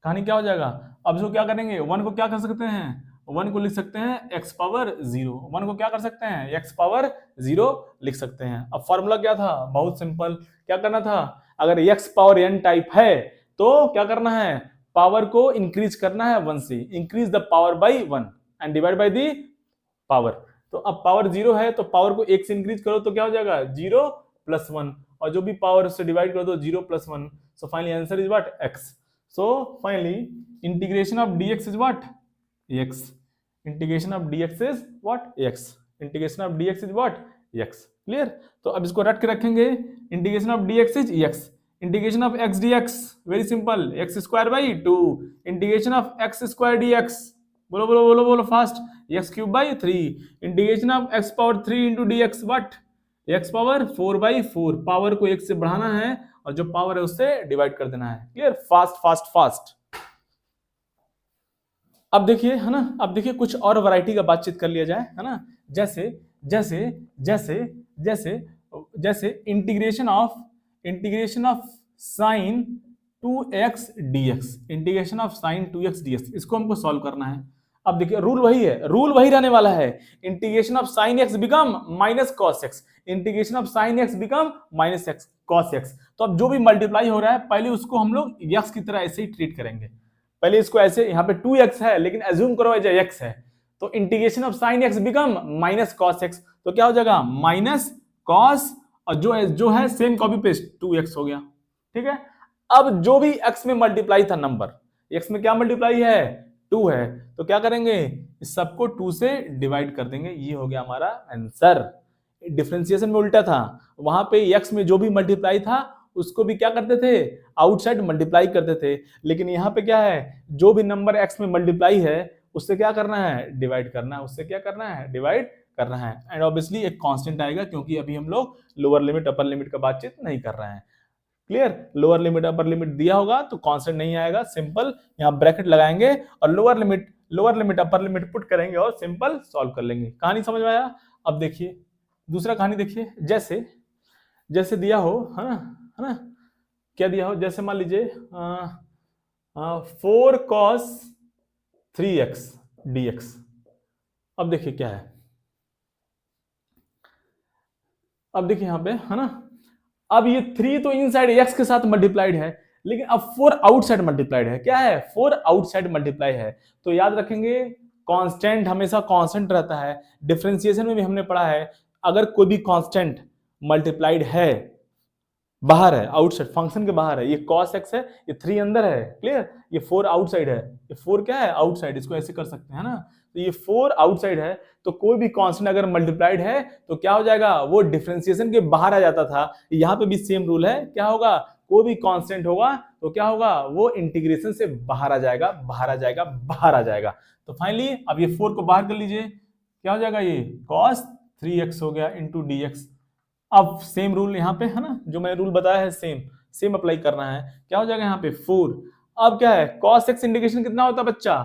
कहानी क्या हो जाएगा। अब जो क्या करेंगे 1 को क्या कर सकते हैं, 1 को लिख सकते हैं x पावर 0, 1 को क्या कर सकते हैं x पावर 0 लिख सकते हैं। अब फॉर्मूला क्या था, बहुत सिंपल, क्या करना था, अगर x पावर n टाइप है तो क्या करना है, पावर को इंक्रीज करना है 1 से, increase the power bye 1 and divide by the power. तो अब पावर 0 है तो पावर को 1 से इंक्रीज करो तो क्या हो जाएगा 0 प्लस 1, और जो भी पावर से डिवाइड कर दो 0 plus 1। So finally answer is what x। So finally integration of dx is what, x, integration of dx is what, x, integration of dx is what, x। Clear. तो अब इसको रट के रखेंगे, integration of dx is x, integration of x dx very simple, x square by 2, integration of x square dx, बोलो बोलो बोलो बोलो fast, x cube by 3, integration of x power 3 into dx what, x power 4/4, power को 1 से बढ़ाना है और जो पावर है उससे डिवाइड कर देना है। Clear, fast fast fast. अब देखिए है ना, अब देखिए कुछ और वैरायटी का बातचीत कर लिया जाए है ना। जैसे जैसे जैसे जैसे जैसे integration of sign 2x dx, integration of sign 2x dx, इसको हमको सॉल्व करना है। अब देखिए रूल वही है, रूल वही रहने वाला है, integration of sine x become minus cos x, integration of sine x become minus x cos x। तो अब जो भी मल्टीप्लाई हो रहा है पहले उसको हम लोग x की तरह ऐसे ही ट्रीट करेंगे, पहले इसको ऐसे, यहाँ पे 2x है लेकिन एज्यूम करो एज x है, तो integration of sine x become minus cos x, तो क्या हो जाएगा माइनस कॉस, और जो है सेम कॉपी पेस्ट 2x हो गया। ठीक है। अब जो भी x में मल्टीप्लाई था नंबर, x में क्या मल्टीप्लाई है 2 है, तो क्या करेंगे इस सबको 2 से डिवाइड कर देंगे, ये हो गया हमारा आंसर। डिफरेंशिएशन में उल्टा था, वहां पे x में जो भी मल्टीप्लाई था उसको भी क्या करते थे आउटसाइड मल्टीप्लाई करते थे, लेकिन यहाँ पे क्या है जो भी नंबर x में मल्टीप्लाई है उससे क्या करना है डिवाइड करना है, उससे क्या करना है डिवाइड करना है। एंड ऑब्वियसली एक कांस्टेंट आएगा क्योंकि अभी हम लोग लोअर लिमिट अपर लिमिट का बातचीत नहीं कर रहे हैं। Clear, lower limit upper limit दिया होगा तो कांस्टेंट नहीं आएगा, सिंपल यहाँ ब्रैकेट लगाएंगे और lower limit upper limit put करेंगे और सिंपल सॉल्व कर लेंगे। कहानी समझ में आया। अब देखिए दूसरा कहानी देखिए, जैसे जैसे दिया हो है ना, क्या दिया हो, जैसे मान लीजिए 4 cos 3x dx। अब देखिए क्या है, अब देखिए यहाँ पे है ना, अब ये 3 तो इनसाइड x के साथ मल्टीप्लाइड है, लेकिन अब 4 आउटसाइड मल्टीप्लाइड है, क्या है 4 आउटसाइड मल्टीप्लाई है। तो याद रखेंगे कांस्टेंट हमेशा कांस्टेंट रहता है, डिफरेंशिएशन में भी हमने पढ़ा है, अगर कोई भी कांस्टेंट मल्टीप्लाइड है बाहर है, आउटसाइड फंक्शन के बाहर है, ये cos x है, ये 3 अंदर है, क्लियर, ये 4 आउटसाइड है, ये 4 क्या है आउटसाइड, इसको ऐसे कर सकते हैं ना, तो ये 4 आउटसाइड है, तो कोई भी कांस्टेंट अगर मल्टीप्लाइड है तो क्या हो जाएगा वो डिफरेंशिएशन के बाहर आ जाता था। यहाँ पे भी सेम रूल है, क्या होगा कोई भी कांस्टेंट होगा तो क्या होगा वो इंटीग्रेशन से बाहर आ जाएगा, बाहर आ जाएगा, बाहर आ जाएगा। तो फाइनली अब ये 4 को बाहर कर लीजिए, क्या हो जाएगा ये cos 3x हो गया इंटू dx। अब सेम रूल यहाँ पे है ना, जो मैंने रूल बताया है सेम अप्लाई करना है, क्या हो जाएगा यहाँ पे 4। अब क्या है cos x इंटीग्रेशन कितना होता है बच्चा,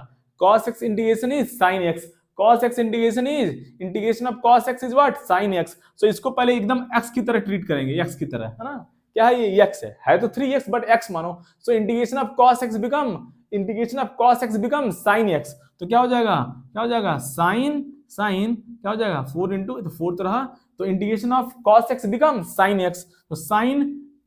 cos x integration is sin x, cos x integration is integration of cos x is what sin x। सो इसको पहले एकदम x की तरह ट्रीट करेंगे, x की तरह है ना, क्या है ये x है तो 3x बट x मानो, so integration of cos x become sin x, तो क्या हो जाएगा sin क्या हो जाएगा 4 इंटू, तो 4 तो रहा, तो integration of cos x become sin x, तो sin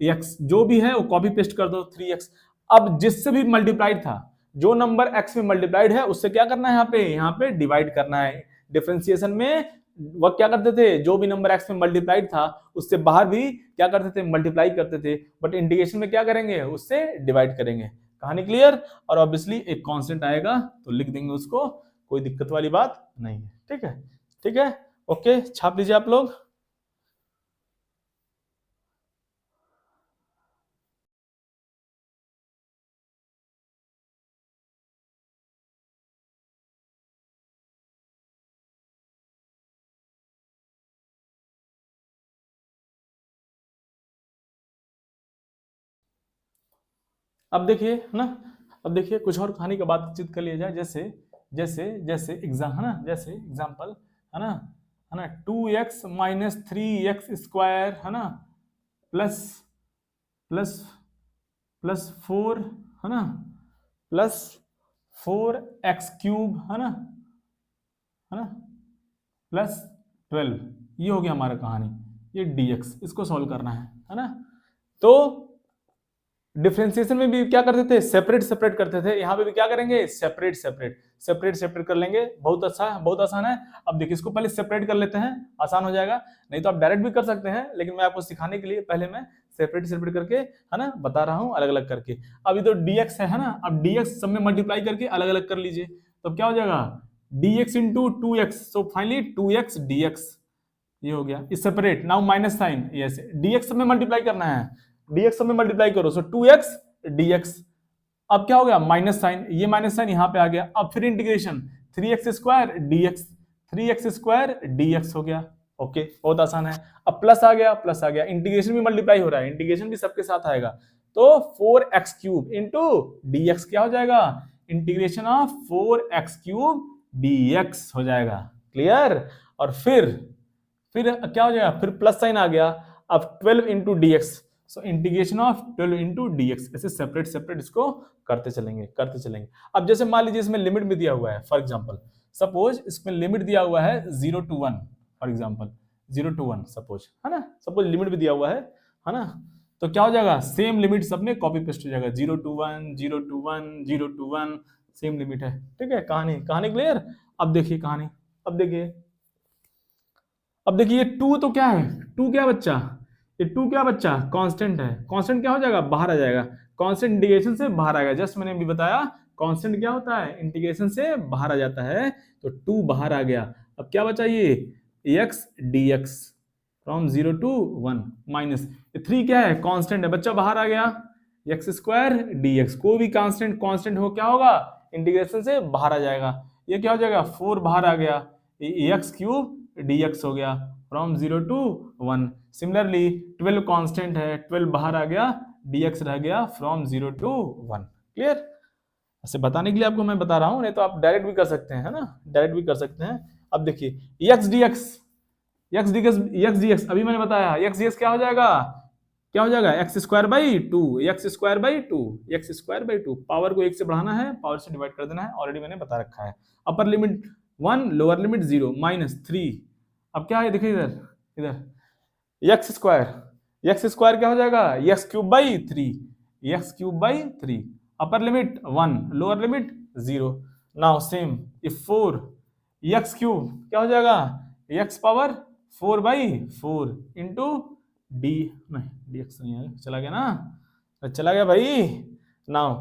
x जो भी है वो कॉपी पेस्ट कर दो 3x। अब जिससे भी मल्टीप्लाइड था, जो नंबर x में मल्टीप्लाइड है उससे क्या करना है यहाँ पे डिवाइड करना है। डिफरेंशिएशन में वह क्या करते थे, जो भी नंबर x में मल्टीप्लाइड था उससे बाहर भी क्या करते थे, मल्टीप्लाई करते थे, बट इंटीग्रेशन में क्या करेंगे, उससे डिवाइड करेंगे। कहानी क्लियर? और ऑब्वियसली एक कांस्टेंट आएगा तो लिख देंगे उसको, कोई दिक्कत वाली बात नहीं है। ठीक है, ठीक है, ओके, छाप लीजिए आप लोग। अब देखिए ना, अब देखिए कुछ और कहानी का बातचीत कर लिया जाए। जैसे जैसे जैसे एग्जाम है ना, जैसे एग्जाम्पल है ना 2x माइनस 3x² है ना प्लस प्लस प्लस 4 है ना प्लस 4x³ है ना प्लस 12, ये हो गया हमारा कहानी, ये dx, इसको सॉल्व करना है ना। तो डिफरेंशिएशन में भी क्या करते थे, सेपरेट सेपरेट करते थे, यहाँ पे भी क्या करेंगे, सेपरेट सेपरेट सेपरेट सेपरेट कर लेंगे। बहुत अच्छा है, बहुत आसान है। अब देखिए इसको पहले सेपरेट कर लेते हैं, आसान हो जाएगा। नहीं तो आप डायरेक्ट भी कर सकते हैं, लेकिन मैं आपको सिखाने के लिए पहले मैं सेपरेट सेपरेट करके है ना बता रहा हूँ, अलग अलग करके। अब ये तो dx है ना, अब dx सब में मल्टीप्लाई करके अलग अलग कर लीजिए, तो क्या हो जाएगा, dx into 2x, so finally 2x dx, ये हो गया। इस separate, now minus sine, yes, dx सब में मल्टीप्लाई करना है, dx सब में मल्टीप्लाई करो, सो 2x dx। अब क्या हो गया, माइनस साइन, ये माइनस साइन यहां पे आ गया। अब फिर integration, 3x² dx, 3x² dx हो गया। ओके, बहुत आसान है। अब प्लस आ गया, प्लस आ गया, इंटीग्रेशन भी मल्टीप्लाई हो रहा है, इंटीग्रेशन भी सबके साथ आएगा, तो 4x³ इंटू dx क्या हो जाएगा, इंटीग्रेशन ऑफ 4x³ dx हो जाएगा। क्लियर? और फिर क्या हो जाएगा, फिर प्लस साइन आ गया। अब 12 into dx, so integration of 12 into dx, ऐसे सेपरेट सेपरेट इसको करते चलेंगे, करते चलेंगे। अब जैसे मान लीजिए इसमें लिमिट भी दिया हुआ है, फॉर एग्जांपल सपोज इसमें लिमिट दिया हुआ है 0 to 1, for example 0 to 1 suppose, है ना, सपोज लिमिट भी दिया हुआ है ना, तो क्या हो जाएगा, सेम लिमिट सब में कॉपी पेस्ट हो जाएगा, 0 to 1 0 to 1 0 to 1, same limit है। ठीक है, कहानी कहानी क्लियर? अब देखिए कहानी, अब देखिए, अब देखिए ये 2 तो क्या है, 2 क्या बच्चा, ये 2 क्या बच्चा, कांस्टेंट है। कांस्टेंट क्या हो जाएगा, बाहर आ जाएगा, कांस्टेंट इंटीग्रेशन से बाहर आएगा। जस्ट मैंने अभी बताया कांस्टेंट क्या होता है, इंटीग्रेशन से बाहर आ जाता है, तो 2 बाहर आ गया। अब क्या बचा, ये x dx from 0 to 1 minus 3 क्या है, कांस्टेंट है बच्चा, बाहर आ गया, x² dx, कोई भी कांस्टेंट कांस्टेंट हो क्या होगा, इंटीग्रेशन से बाहर आ जाएगा। ये क्या हो जाएगा, 4 बाहर आ गया, x³ dx हो गया फ्रॉम 0 to 1। सिमिलरली 12 कांस्टेंट है, 12 बाहर आ गया, dx रह गया फ्रॉम 0 to 1। क्लियर? ऐसे बताने के लिए आपको मैं बता रहा हूं, नहीं तो आप डायरेक्ट भी कर सकते हैं, है ना, डायरेक्ट भी कर सकते हैं। अब देखिए x dx अभी मैंने बताया, x dx क्या हो जाएगा, क्या हो जाएगा, x²/2, x²/2 पावर को 1 से बढ़ाना है, पावर से डिवाइड कर देना है, ऑलरेडी मैंने बता रखा है। Upper limit 1, lower limit 0, minus 3। अब क्या है, देखिए इधर इधर x² क्या हो जाएगा, x³ 3 upper limit 1, lower limit 0। Now same if 4, x³ क्या हो जाएगा, x⁴/4 इंटू डी, नहीं dx नहीं है, चला गया ना, चला गया भाई। Now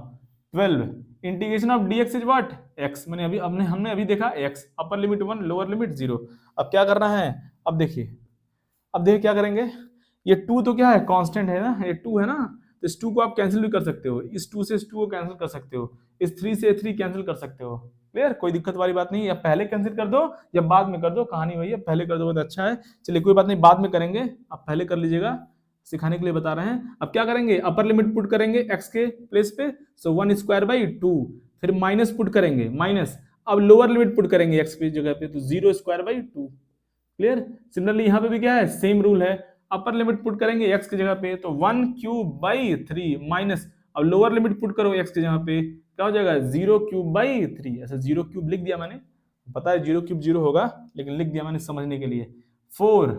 12 integration of dx is what, x, मैंने अभी हमने अभी देखा x, upper limit 1, lower limit 0। अब क्या करना है, अब देखिए क्या करेंगे, ये 2 तो क्या है, कांस्टेंट है ना, ये 2 है ना, तो इस 2 को आप कैंसिल भी कर सकते हो, इस 2 से इस 2 को कैंसिल कर सकते हो, इस 3 से 3 कैंसिल कर सकते हो। क्लियर? कोई दिक्कत वाली बात नहीं, या पहले कैंसिल कर दो या बाद में कर दो, कहानी वही है, पहले कर दो बहुत अच्छा है। चलिए कोई बात नहीं, बाद में करेंगे, आप पहले कर लीजिएगा, सिखाने के लिए बता रहे हैं। अब क्या करेंगे, अपर लिमिट पुट करेंगे x के प्लेस पे, सो 1²/2, फिर माइनस पुट करेंगे, माइनस, अब लोअर लिमिट पुट करेंगे x की जगह पे, तो 0²/2। क्लियर? सिमिलरली यहाँ पे भी क्या है, सेम रूल है, अपर लिमिट पुट करेंगे x की जगह पे, तो 1³/3 माइनस, अब लोअर लिमिट पुट करो x की जगह पे, क्या हो जाएगा, 0³/3, ऐसा 0³ लिख दिया मैंने, पता है 0³ 0 होगा, लेकिन लिख दिया मैंने समझने के लिए। 4,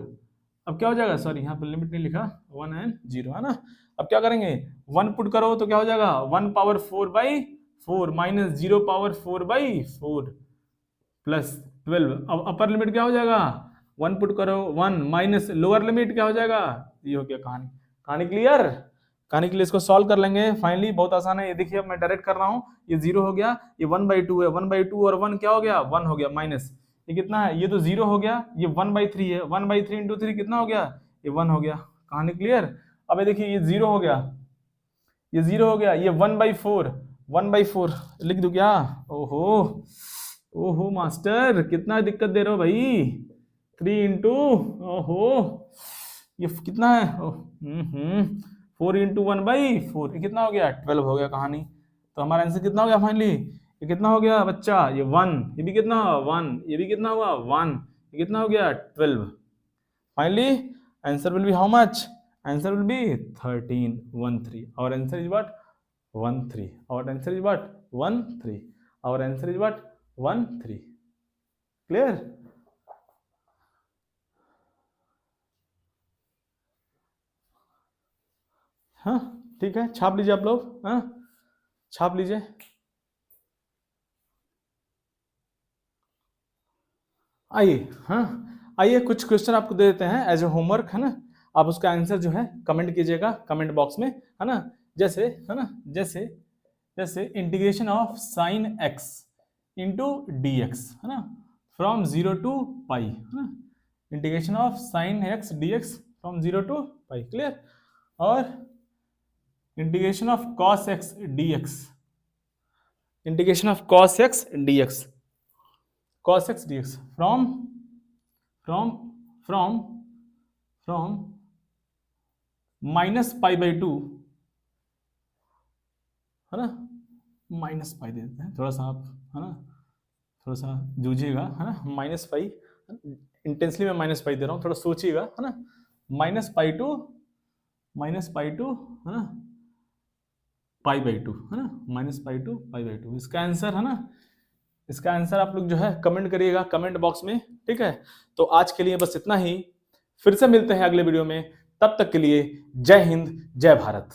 अब क्या हो जाएगा, सॉरी यहाँ पर लिमिट नहीं लिखा, 1 and 0 है ना। अब क्या करेंगे, 1 पुट करो तो क्या हो जाएगा, 1⁴/4 माइनस 0⁴/4 प्लस 12। अब अपर लिमिट क्या हो जाएगा, 1 पुट करो 1 माइनस लोअर लिमिट क्या हो जाएगा, ये हो गया कहानी। कहानी क्लियर? कहानी के लिए इसको सॉल्व कर लेंगे फाइनली, बहुत आसान है। ये देखिए अब मैं डायरेक्ट कर रहा हूँ, ये 0 हो गया, ये 1/2 है, 1/2 और 1 क्या हो गया, 1 हो गया, माइनस ये कितना है, ये तो 0 हो गया, ये 1/3 है, 1/3 इंटू 3 कितना हो गया, ये 1 हो गया। कहानी क्लियर? अब ये देखिए ये 0 हो गया, ये 0 हो गया, ये 1/4 लिख दूं क्या? ओहो ओहो मास्टर कितना दिक्कत दे रहे हो भाई, 3 इंटू ओहो ये कितना है, 4 इंटू 1/4 कितना हो गया, 12 हो गया कहानी। तो हमारा आंसर कितना हो गया फाइनली, ये कितना हो गया बच्चा, ये 1, ये भी कितना हुआ 1, ये भी कितना हुआ 1, ये कितना हो गया 12। Finally answer will be how much, answer will B 13, 13। Our answer is what, 13। Our answer is what, 13। Our answer is what, 13। Clear? हाँ ठीक है, छाप लीजिए आप लोग, हाँ छाप लीजिए। आइए, हाँ आइए कुछ क्वेश्चन आपको दे देते हैं एज ए होमवर्क, है ना, आप उसका आंसर जो है कमेंट कीजिएगा कमेंट बॉक्स में, है ना। जैसे है ना, जैसे जैसे integration of sine x into D x, है ना, फ्रॉम 0 टू पाई, है ना, integration of sine x dx from 0 to pi, clear. और integration of cos x dx, integration of cos x dx, cos x dx from -π/2, है ना, -π दे देते हैं, थोड़ा सा आप, है ना, थोड़ा सा जूझिएगा, है ना, -π इंटेंसली मैं -π दे रहा हूँ, थोड़ा सोचिएगा, है ना, -π2 है ना π/2, है ना, -π2 π/2 इसका आंसर, है ना, इसका आंसर आप लोग जो है कमेंट करिएगा कमेंट बॉक्स में, ठीक है। तो आज के लिए बस इतना ही, फिर से मिलते हैं अगले वीडियो में, तब तक के लिए जय हिंद जय भारत।